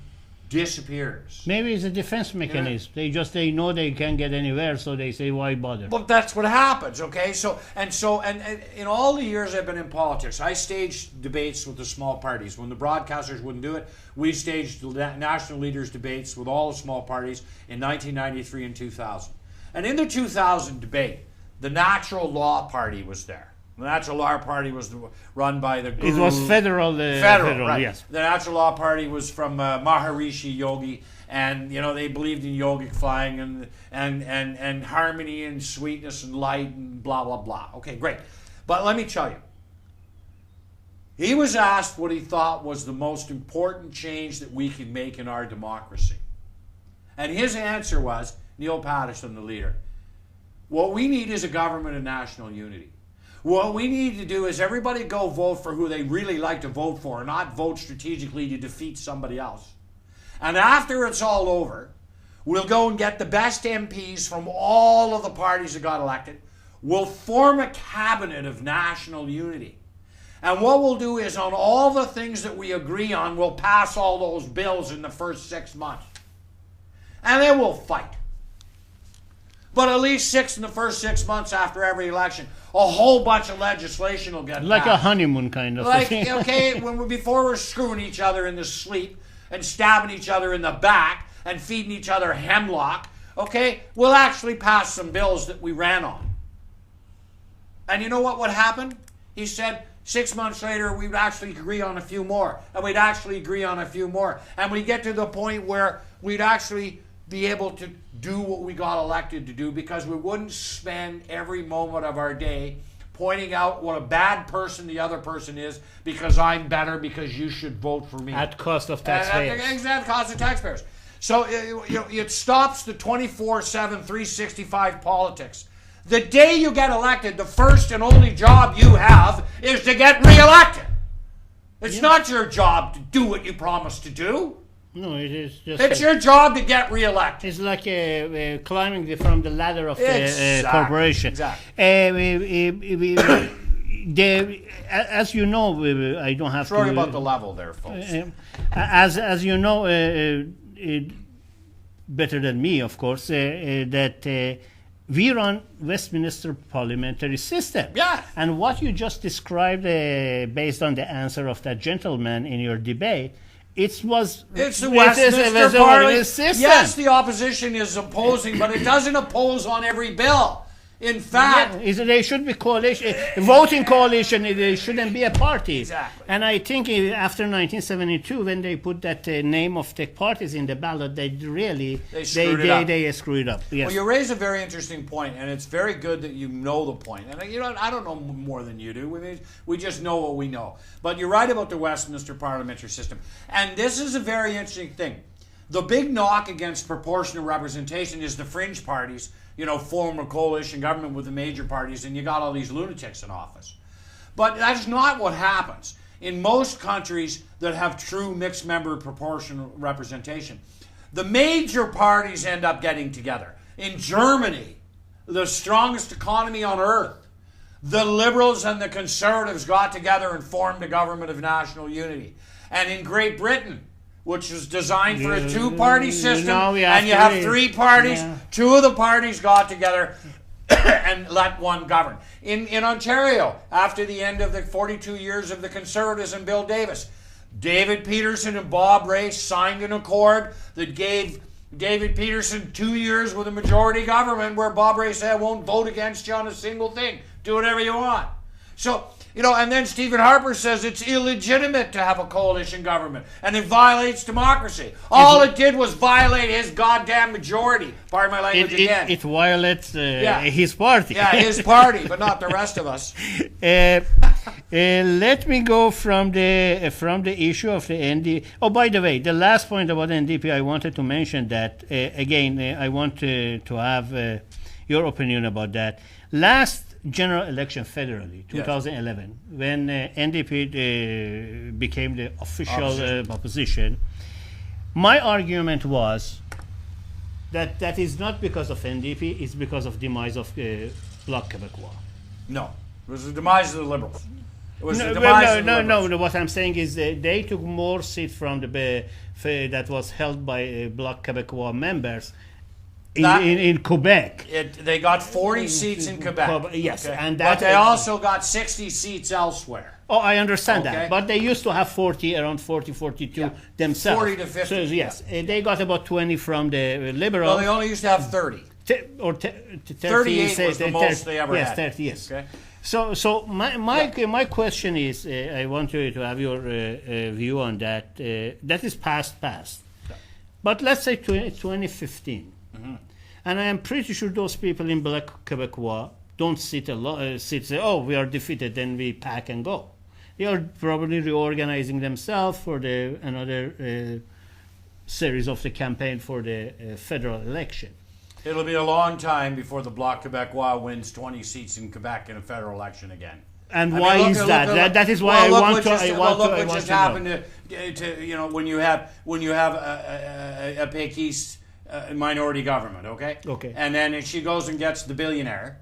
disappears. Maybe it's a defense mechanism. Yeah. They know they can't get anywhere, so they say, why bother? Well, that's what happens, okay? So in all the years I've been in politics, I staged debates with the small parties. When the broadcasters wouldn't do it, we staged national leaders debates with all the small parties in 1993 and 2000. And in the 2000 debate, the Natural Law Party was there. The Natural Law Party was run by the guru. It was federal, right. Yes. The Natural Law Party was from Maharishi Yogi, and they believed in yogic flying and harmony and sweetness and light and blah blah blah. Okay, great. But let me tell you, he was asked what he thought was the most important change that we could make in our democracy, and his answer was, Neil Patterson, the leader, what we need is a government of national unity. What we need to do is everybody go vote for who they really like to vote for, and not vote strategically to defeat somebody else. And after it's all over, we'll go and get the best MPs from all of the parties that got elected. We'll form a cabinet of national unity. And what we'll do is on all the things that we agree on, we'll pass all those bills in the first 6 months. And then we'll fight. But at least in the first 6 months after every election, a whole bunch of legislation will get like passed. A honeymoon kind of thing. Okay, before we're screwing each other in the sleep and stabbing each other in the back and feeding each other hemlock, okay, we'll actually pass some bills that we ran on. And you know what would happen? He said 6 months later we'd actually agree on a few more, and we'd actually agree on a few more, and we'd get to the point where we'd actually be able to do what we got elected to do, because we wouldn't spend every moment of our day pointing out what a bad person the other person is, because I'm better, because you should vote for me. At cost of taxpayers. At cost of taxpayers. So it stops the 24/7, 365 politics. The day you get elected, the first and only job you have is to get reelected. It's not your job to do what you promised to do. No, it is just... It's your job to get reelected. It's like climbing from the ladder of the corporation. Exactly. As you know, I don't have Sorry to... about the level there, folks. As you know, better than me, of course, that we run Westminster parliamentary system. Yeah. And what you just described, based on the answer of that gentleman in your debate, it's the Westminster Party. system. Yes, the opposition is opposing, but it doesn't oppose on every bill. In fact, they should be coalition, voting coalition. They shouldn't be a party. Exactly. And I think after 1972, when they put that name of the parties in the ballot, they screwed it up. Yes. Well, you raise a very interesting point, and it's very good that you know the point. And I don't know more than you do. We just know what we know. But you're right about the Westminster parliamentary system, and this is a very interesting thing. The big knock against proportional representation is the fringe parties, form a coalition government with the major parties, and you got all these lunatics in office. But that's not what happens. In most countries that have true mixed member proportional representation, the major parties end up getting together. In Germany, the strongest economy on earth, the liberals and the conservatives got together and formed a government of national unity. And in Great Britain, which was designed for a two-party system, and you have three parties. Yeah. Two of the parties got together and let one govern. In Ontario, after the end of the 42 years of the Conservatives and Bill Davis, David Peterson and Bob Rae signed an accord that gave David Peterson 2 years with a majority government, where Bob Rae said, I won't vote against you on a single thing. Do whatever you want. So, and then Stephen Harper says it's illegitimate to have a coalition government, and it violates democracy. All it did was violate his goddamn majority. Pardon my language again. It violates his party. Yeah, his party, but not the rest of us. Let me go from the issue of the NDP. Oh, by the way, the last point about NDP, I wanted to mention that, again, I want to have your opinion about that. Last general election federally, 2011, when NDP became the official opposition, my argument was that is not because of NDP, it's because of demise of Bloc Québécois. No, it was the demise of the Liberals. It was the demise of the Liberals. No, what I'm saying is they took more seats from the that was held by Bloc Québécois members in Quebec. They got 40 seats in Quebec. Yes, okay. But they also got 60 seats elsewhere. Oh, I understand that. But they used to have around 40, 42 themselves. 40 to 50. So, yes, they got about 20 from the Liberals. Well, they only used to have 30. 38 was the most they ever had. 30, yes. Okay. So my question is, I want to have your view on that. That is past. Yeah. But let's say 2015. Mm-hmm. And I am pretty sure those people in Black Quebecois don't say, oh, we are defeated, then we pack and go. They are probably reorganizing themselves for another series of the campaign for the federal election. It'll be a long time before the Bloc Québécois wins 20 seats in Quebec in a federal election again. And why is that? That is why I want to. Look what just happened to when you have a Péquiste minority government, okay? Okay. And then she goes and gets the billionaire.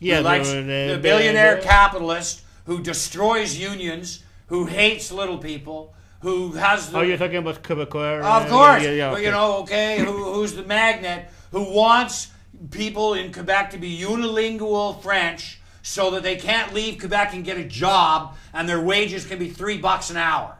Yeah, the billionaire capitalist who destroys unions, who hates little people, who has the... Oh, you're talking about Quebecois? Of course. Okay. Who's the magnet, who wants people in Quebec to be unilingual French so that they can't leave Quebec and get a job and their wages can be $3 an hour.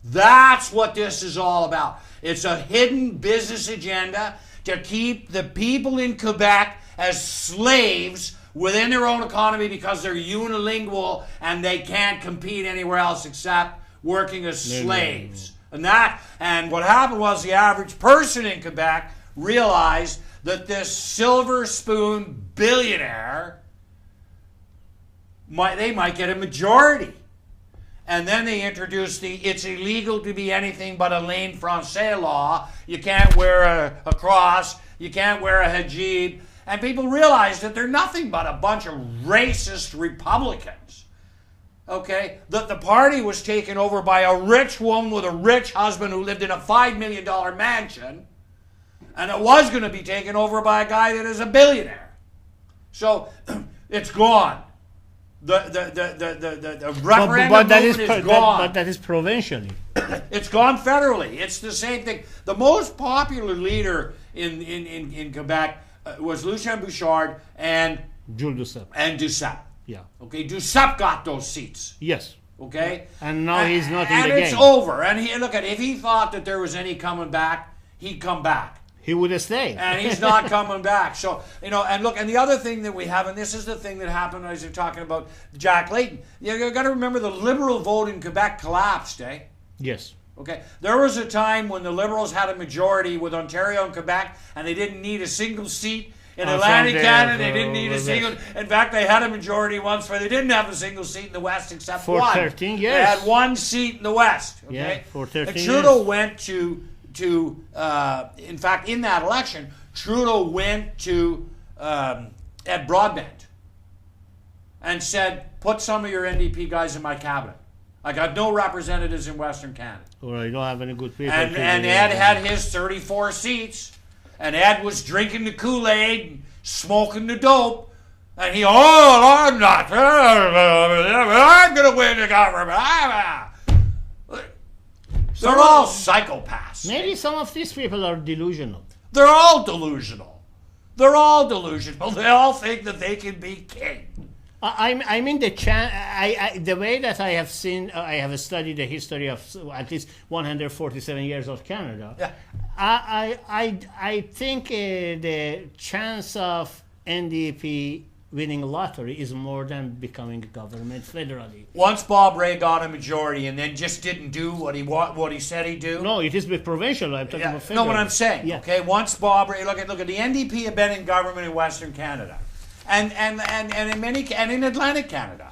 That's what this is all about. It's a hidden business agenda to keep the people in Quebec as slaves within their own economy because they're unilingual and they can't compete anywhere else except working as slaves. And what happened was the average person in Quebec realized that this silver spoon billionaire might get a majority. And then they introduced it's illegal to be anything but a lane français law. You can't wear a cross, you can't wear a hijab. And people realized that they're nothing but a bunch of racist Republicans. Okay? That the party was taken over by a rich woman with a rich husband who lived in a $5 million mansion. And it was going to be taken over by a guy that is a billionaire. So it's gone. The referendum movement is gone. But that is provincially. It's gone federally. It's the same thing. The most popular leader in Quebec was Lucien Bouchard and Jules Duceppe. Yeah. Okay, Duceppe got those seats. Yes. Okay. And now he's not in the game. And it's over. And if he thought that there was any coming back, he'd come back. He would have stayed. And he's not coming back. So, and look, and the other thing that we have, and this is the thing that happened as you're talking about Jack Layton, you've got to remember the Liberal vote in Quebec collapsed, eh? Yes. Okay. There was a time when the Liberals had a majority with Ontario and Quebec, and they didn't need a single seat. In Atlantic Canada, they didn't need a single. In fact, they had a majority once where they didn't have a single seat in the West except for one. 13 years. They had one seat in the West. Okay? Yeah, for 13 years. Trudeau went to in fact, in that election, Trudeau went to Ed Broadbent and said, put some of your NDP guys in my cabinet. I got no representatives in Western Canada. Or I don't have any good people. And Ed had his 34 seats, and Ed was drinking the Kool-Aid and smoking the dope, and I'm going to win the government. They're all psychopaths. Maybe some of these people are delusional. They're all delusional. They're all delusional. They all think that they can be king. I mean the way that I have seen, I have studied the history of at least 147 years of Canada. Yeah. I think the chance of NDP winning lottery is more than becoming a government federally. Once Bob Rae got a majority and then just didn't do what he said he'd do. No, it is with provincial. I'm talking about federal. No, what I'm saying. Yeah. Okay, once Bob Rae, look at the NDP have been in government in Western Canada, and in Atlantic Canada,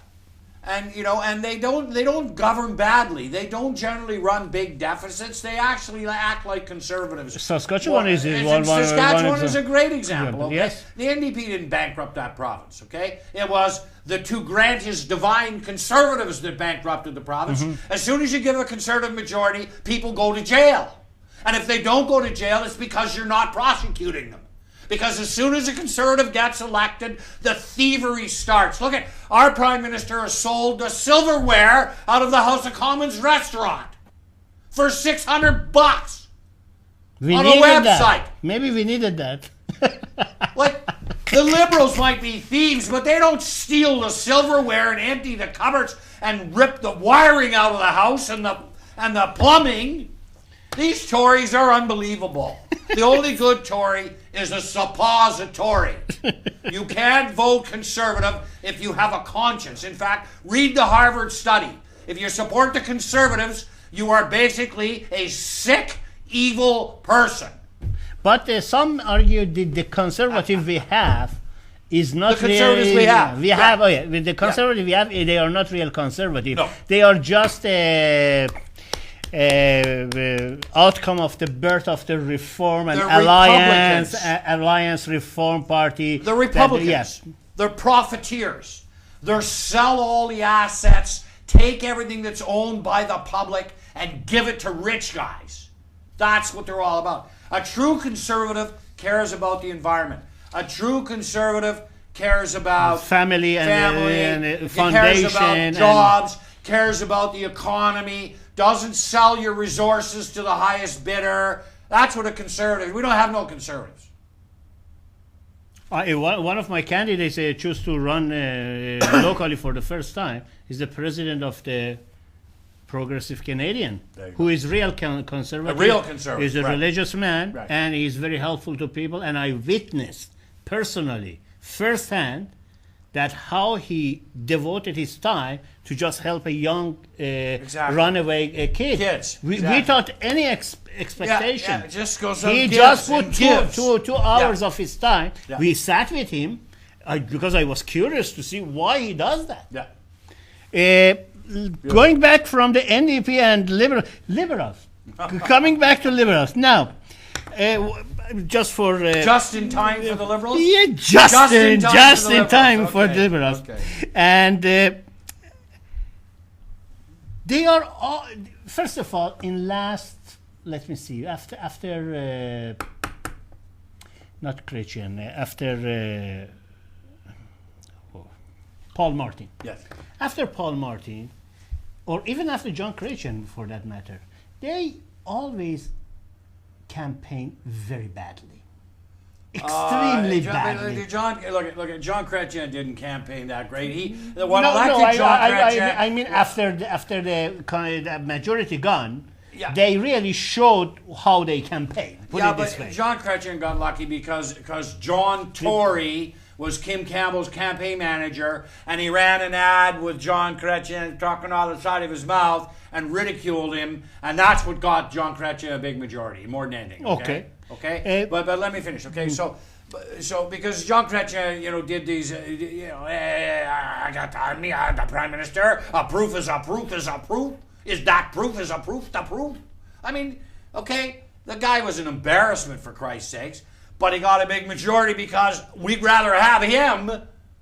and they don't govern badly. They don't generally run big deficits. They actually act like conservatives. Saskatchewan is Saskatchewan is a great example. Okay? Yes. The NDP didn't bankrupt that province. Okay, it was the to grant his divine conservatives that bankrupted the province. Mm-hmm. As soon as you give a conservative majority, people go to jail, and if they don't go to jail, it's because you're not prosecuting them. Because as soon as a conservative gets elected, the thievery starts. Look at our Prime Minister has sold the silverware out of the House of Commons restaurant for $600 on a website. That. Maybe we needed that. Like, the Liberals might be thieves, but they don't steal the silverware and empty the cupboards and rip the wiring out of the house and the plumbing. These Tories are unbelievable. The only good Tory is a suppository. You can't vote conservative if you have a conscience. In fact, read the Harvard study. If you support the conservatives, you are basically a sick, evil person. But some argue the conservative we have is not the conservatives really, we have. With the conservative we have, they are not real conservative. No. They are just outcome of the birth of the Reform and Alliance Reform Party. The Republicans. Yes. They're profiteers. They're sell all the assets, take everything that's owned by the public, and give it to rich guys. That's what they're all about. A true conservative cares about the environment. A true conservative cares about family and foundation, cares about jobs, cares about the economy, doesn't sell your resources to the highest bidder. That's what a conservative. We don't have no conservatives. One of my candidates choose to run locally for the first time is the president of the progressive Canadian There you who is real conservative. A real conservative, He's a right. religious man, Right. and he's very helpful to people. And I witnessed personally, firsthand, that how he devoted his time to just help a young Exactly. runaway kid. Kids, We exactly. thought any expectation. Yeah, just goes out He and just gives put and gives. two hours Yeah. of his time. Yeah. We sat with him because I was curious to see why he does that. Yeah. Going back from the NDP and liberals, coming back to liberals now. Just for Just in time for the Liberals? yeah, just in time for Okay, the liberals, okay. and they are all, first of all, in last, let me see, after not Chrétien, after Paul Martin. Yes. After Paul Martin, or even after John Chrétien for that matter, they always campaign very badly. Extremely badly. Look at John Chrétien didn't campaign that great. No, John Chrétien. I mean after the majority gone, Yeah. they really showed how they campaign. Put Yeah, it this but way. John Chrétien got lucky because John Tory was Kim Campbell's campaign manager, and he ran an ad with John Chrétien talking out of the side of his mouth and ridiculed him, and that's what got John Chrétien a big majority, more than anything. Okay. Okay. But let me finish. Okay. So because John Chrétien, did these, I got the prime minister. A proof is a proof is a proof. Is that proof is a proof the proof? I mean, okay, the guy was an embarrassment for Christ's sakes, but he got a big majority because we'd rather have him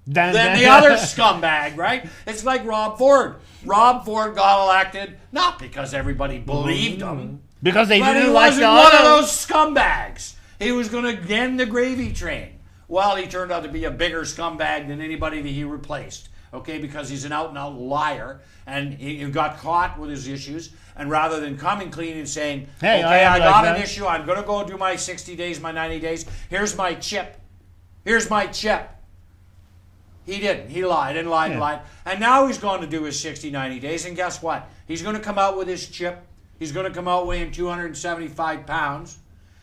than the other scumbag, right? It's like Rob Ford. Rob Ford got elected not because everybody believed him, because they but he didn't like wasn't the one of other. those scumbags. He was going to end the gravy train. Well, he turned out to be a bigger scumbag than anybody that he replaced. Okay, because he's an out-and-out liar, and he got caught with his issues. And rather than coming clean and saying, Hey, "Okay, I got like an that. issue. I'm going to go do my 60 days, my 90 days. Here's my chip. Here's my chip." He didn't. He lied and lied and Yeah. lied. And now he's going to do his 60, 90 days. And guess what? He's going to come out with his chip. He's going to come out weighing 275 pounds.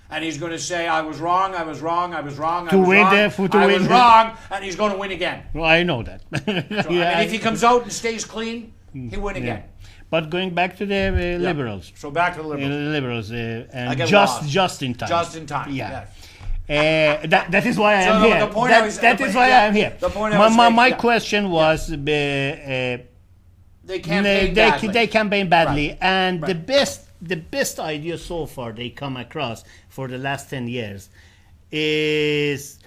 And he's going to say, I was wrong, I was wrong, I was wrong, To win the- to I win was the- wrong. And he's going to win again. Well, I know that. So, I mean, if he comes out and stays clean, he'll win again. But going back to the liberals. So back to the Liberals. And get just lost. in time. Just in time. Yeah. Yes. That is why I So am the here. point I was- That is why I am here. the point I was making, my yeah. question was They campaigned they badly. campaign badly, Right. and Right. the best idea so far they come across for the last 10 years is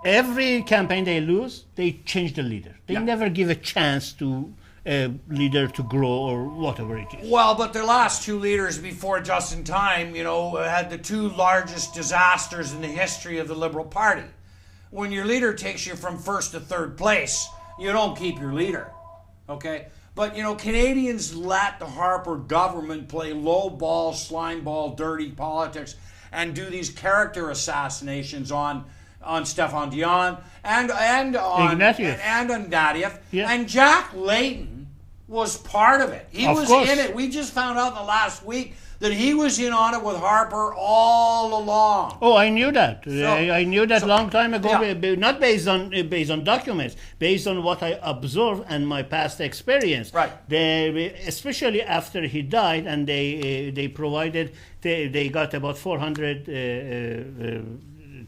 every campaign they lose, they change the leader. They Yeah. never give a chance to a leader to grow or whatever it is. Well, but the last two leaders before Just in Time, had the two largest disasters in the history of the Liberal Party. When your leader takes you from first to third place, you don't keep your leader. Okay? But, Canadians let the Harper government play low ball, slime ball, dirty politics and do these character assassinations on Stéphane Dion and on Ignatieff. and on Ignatieff. Yeah. And Jack Layton was part of it. He Of was course. in it. We just found out in the last week that he was in on it with Harper all along. Oh, I knew that. I knew that long time ago. yeah. Not based on documents, based on what I observed and my past experience. Right. Especially after he died, and they provided they got about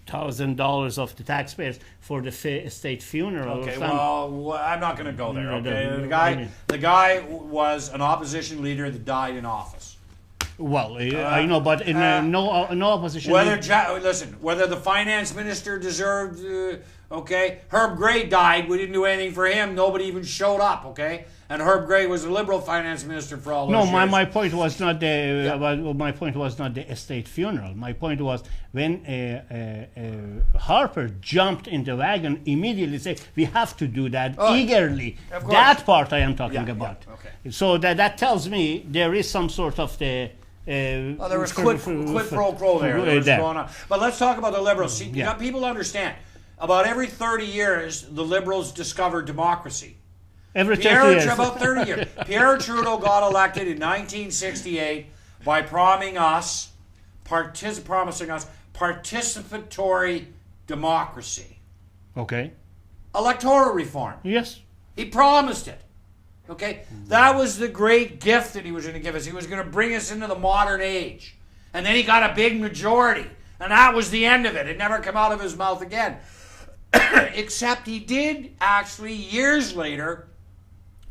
$400,000 of the taxpayers for the state funeral. Okay, or well, I'm not going to go there. No, Okay, no, the guy was an opposition leader that died in office. Well, I know, but in no opposition. Whether the finance minister deserved, Herb Gray died. We didn't do anything for him. Nobody even showed up. Okay, and Herb Gray was a Liberal finance minister for all those years. No, my point was not my point was not the estate funeral. My point was when Harper jumped in the wagon, immediately said, "We have to do that eagerly." Of course. That part I am talking Yeah, about. yeah, okay. So that tells me there is some sort of the. There was quid pro quo there. That was going on. But let's talk about the Liberals. See, people understand. About every 30 years, the Liberals discover democracy. Every 30 years. About 30 years. Pierre Trudeau got elected in 1968 by promising us participatory democracy. Okay. Electoral reform. Yes. He promised it. Okay? That was the great gift that he was going to give us. He was going to bring us into the modern age. And then he got a big majority. And that was the end of it. It never came out of his mouth again. Except he did actually, years later,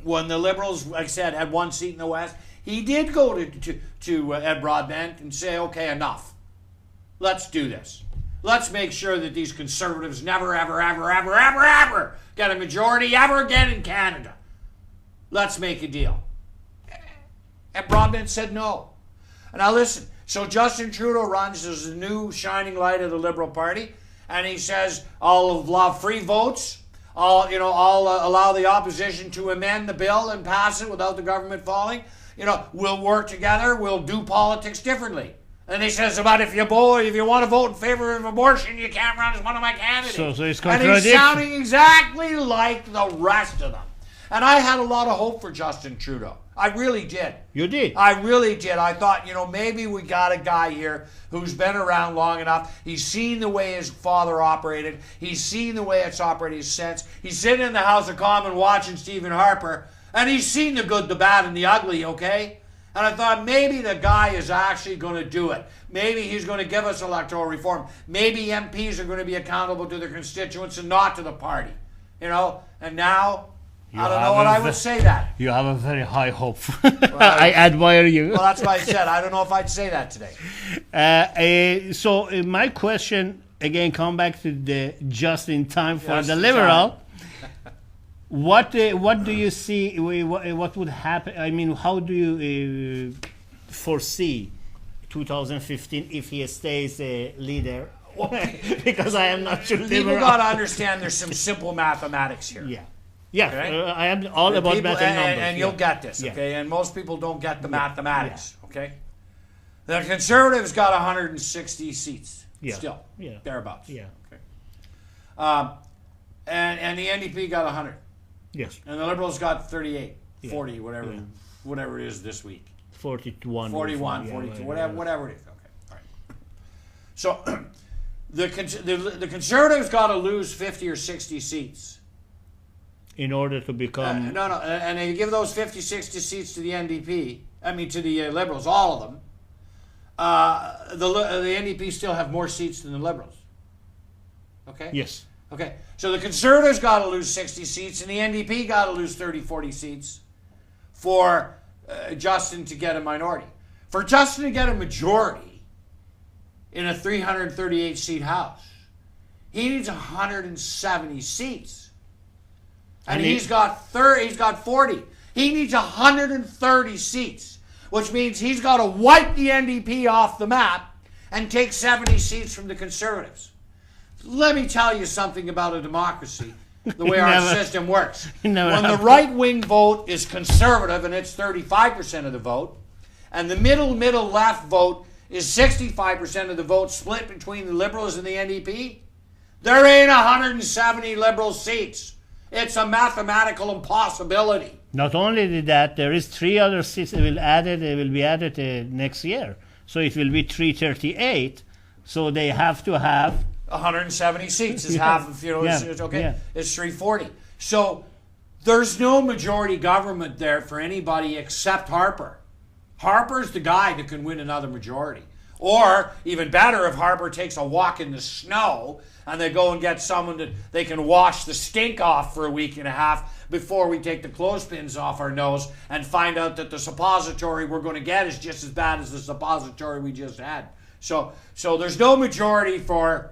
when the Liberals, like I said, had one seat in the West, he did go to Ed Broadbent and say, okay, enough. Let's do this. Let's make sure that these Conservatives never, ever, ever, ever, ever, ever get a majority ever again in Canada. Let's make a deal. And Broadbent said no. And now listen, so Justin Trudeau runs as the new shining light of the Liberal Party, and he says, I'll allow free votes, I'll allow the opposition to amend the bill and pass it without the government falling. We'll work together, we'll do politics differently. And he says about if you want to vote in favor of abortion, you can't run as one of my candidates. So it's and he's sounding exactly like the rest of them. And I had a lot of hope for Justin Trudeau. I really did. You did? I really did. I thought, maybe we got a guy here who's been around long enough. He's seen the way his father operated. He's seen the way it's operated since. He's sitting in the House of Commons watching Stephen Harper, and he's seen the good, the bad, and the ugly, okay? And I thought maybe the guy is actually going to do it. Maybe he's going to give us electoral reform. Maybe MPs are going to be accountable to their constituents and not to the party. And now, I don't know what I would say that. You have a very high hope. I admire you. Well, that's what I said. I don't know if I'd say that today. So my question, again, come back to the just in time for the Liberal. What do you see? What would happen? I mean, how do you foresee 2015 if he stays a leader? Well, because I am not sure. People got to understand there's some simple mathematics here. Yeah, okay? I am all about math and numbers. And you'll get this, okay? And most people don't get the mathematics, okay? The Conservatives got 160 seats still, thereabouts. Yeah. Okay. And the NDP got 100. Yes. And the Liberals got 38, 40, whatever it is this week. 41. 41, 42, whatever it is. Okay, all right. So the Conservatives got to lose 50 or 60 seats. In order to become... No, and they give those 50, 60 seats to the NDP, to the Liberals, all of them. The NDP still have more seats than the Liberals. Okay? Yes. Okay, so the Conservatives got to lose 60 seats and the NDP got to lose 30, 40 seats for Justin to get a minority. For Justin to get a majority in a 338-seat House, he needs 170 seats. And he's got 40. He needs 130 seats, which means he's got to wipe the NDP off the map and take 70 seats from the Conservatives. Let me tell you something about a democracy, the way our system works. When the right-wing vote is conservative and it's 35% of the vote, and the middle-left vote is 65% of the vote split between the Liberals and the NDP, there ain't 170 Liberal seats. It's a mathematical impossibility. Not only that, there is 3 other seats that will be added next year. So it will be 338. So they have to have 170 seats is half of, it's okay. Yeah. It's 340. So there's no majority government there for anybody except Harper. Harper's the guy that can win another majority. Or, even better, if Harper takes a walk in the snow and they go and get someone that they can wash the stink off for a week and a half before we take the clothespins off our nose and find out that the suppository we're going to get is just as bad as the suppository we just had. So there's no majority for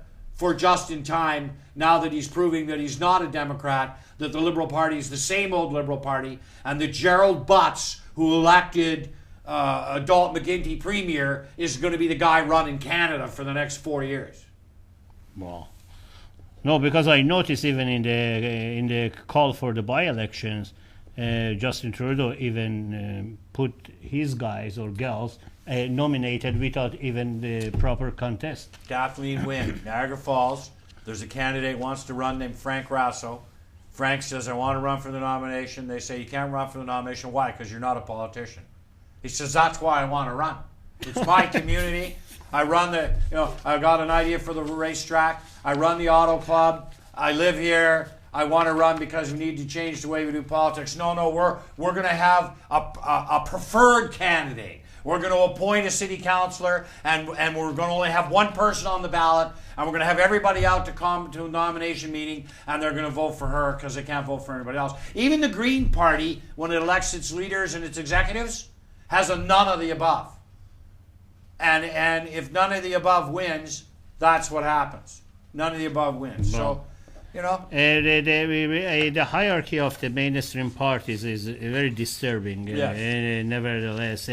just in time now that he's proving that he's not a Democrat, that the Liberal Party is the same old Liberal Party, and that Gerald Butts, who elected Dalton McGuinty Premier, is going to be the guy running Canada for the next 4 years. Well, no, because I noticed even in the call for the by-elections, Justin Trudeau even put his guys or girls nominated without even the proper contest. Kathleen Wynne, Niagara Falls. There's a candidate wants to run named Frank Rasso. Frank says, I want to run for the nomination. They say, you can't run for the nomination. Why? Because you're not a politician. He says, that's why I want to run. It's my community. I run I got an idea for the racetrack. I run the auto club. I live here. I want to run because we need to change the way we do politics. No, we're going to have a preferred candidate. We're going to appoint a city councillor, and we're going to only have one person on the ballot, and we're going to have everybody out to come to a nomination meeting, and they're going to vote for her because they can't vote for anybody else. Even the Green Party, when it elects its leaders and its executives, has a none of the above. And if none of the above wins, that's what happens. None of the above wins. So, the hierarchy of the mainstream parties is very disturbing. Yes. Nevertheless,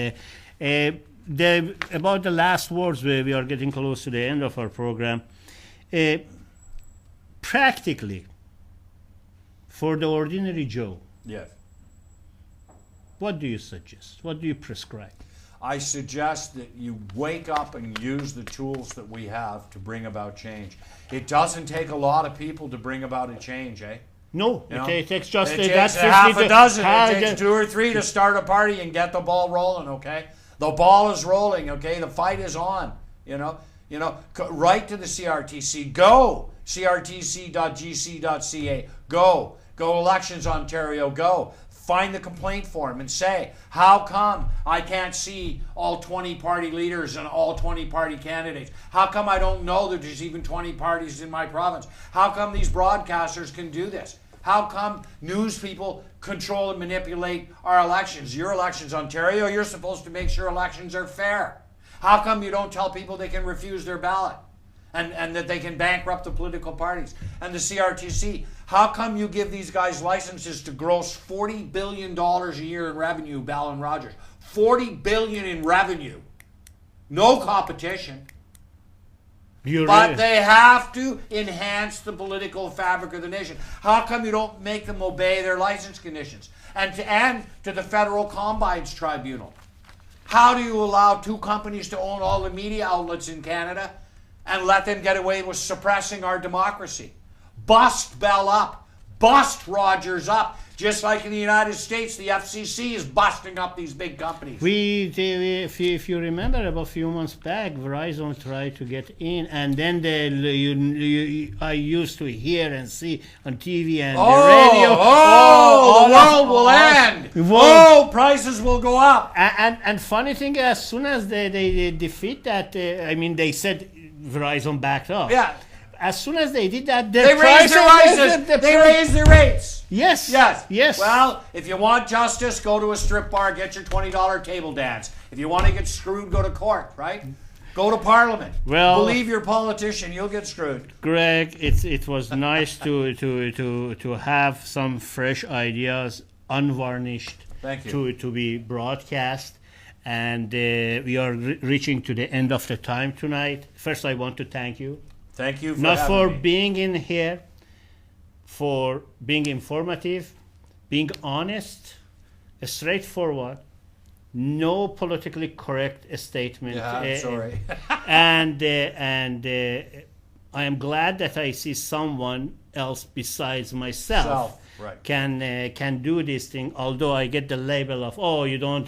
about the last words, we are getting close to the end of our program. Practically, for the ordinary Joe, yes. What do you suggest? What do you prescribe? I suggest that you wake up and use the tools that we have to bring about change. It doesn't take a lot of people to bring about a change, eh? No, it takes just it takes half a dozen. It takes 2 or 3 to start a party and get the ball rolling. Okay, the ball is rolling. Okay, the fight is on. Write to the CRTC. Go crtc.gc.ca. Go Elections Ontario. Go. Find the complaint form and say, how come I can't see all 20 party leaders and all 20 party candidates? How come I don't know that there's even 20 parties in my province? How come these broadcasters can do this? How come news people control and manipulate our elections? Your elections, Ontario, you're supposed to make sure elections are fair. How come you don't tell people they can refuse their ballot and that they can bankrupt the political parties? And the CRTC, how come you give these guys licenses to gross $40 billion a year in revenue, Bell and Rogers? $40 billion in revenue. No competition. But they have to enhance the political fabric of the nation. How come you don't make them obey their license conditions? And to the Federal Combines Tribunal. How do you allow 2 companies to own all the media outlets in Canada and let them get away with suppressing our democracy? Bust Bell up. Bust Rogers up. Just like in the United States, the FCC is busting up these big companies. If you remember, about a few months back, Verizon tried to get in, and then I used to hear and see on TV and the radio. The world will end. Prices will go up. And funny thing, as soon as they defeat that, they said Verizon backed up. Yeah. As soon as they did that, they raised their prices. They raised their rates. Yes. Well, if you want justice, go to a strip bar, get your $20 table dance. If you want to get screwed, go to court, right? Go to Parliament. Well, believe your politician, you'll get screwed. Greg, it was nice to have some fresh ideas, unvarnished, Thank you. to be broadcast. And we are reaching to the end of the time tonight. First, I want to thank you. Thank you for being in here, for being informative, being honest, straightforward, no politically correct statement. Yeah, I'm sorry. and I am glad that I see someone else besides myself right. can do this thing. Although I get the label of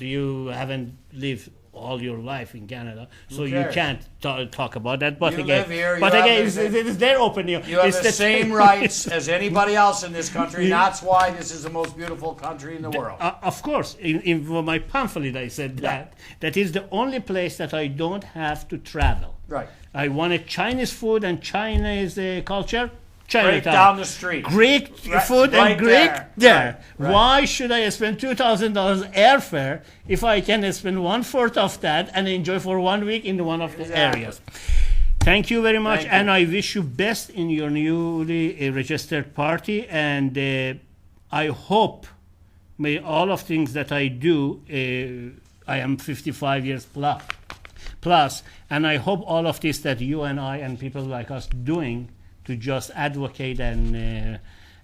you haven't lived all your life in Canada, so you can't talk about that. But you again, live here, it's their opinion. You have the same rights as anybody else in this country. That's why this is the most beautiful country in the world. Of course, in my pamphlet I said that is the only place that I don't have to travel. Right. I wanted Chinese food and Chinese culture. Right down the street. Greek food and Greek there. Right. Why should I spend $2,000 airfare if I can spend 1/4 of that and enjoy for 1 week in one of the areas? Thank you very much, and I wish you best in your newly registered party. And I hope, may all of things that I do, I am 55 years plus, and I hope all of this that you and I and people like us doing to just advocate and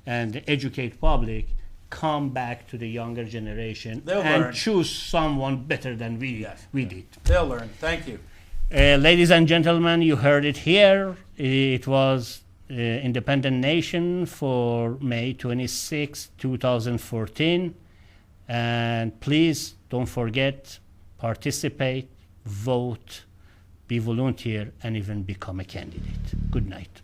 educate public, come back to the younger generation and choose someone better than we did. They'll learn. Thank you. Ladies and gentlemen, you heard it here. It was Independent Nation for May 26, 2014. And please don't forget, participate, vote, be volunteer, and even become a candidate. Good night.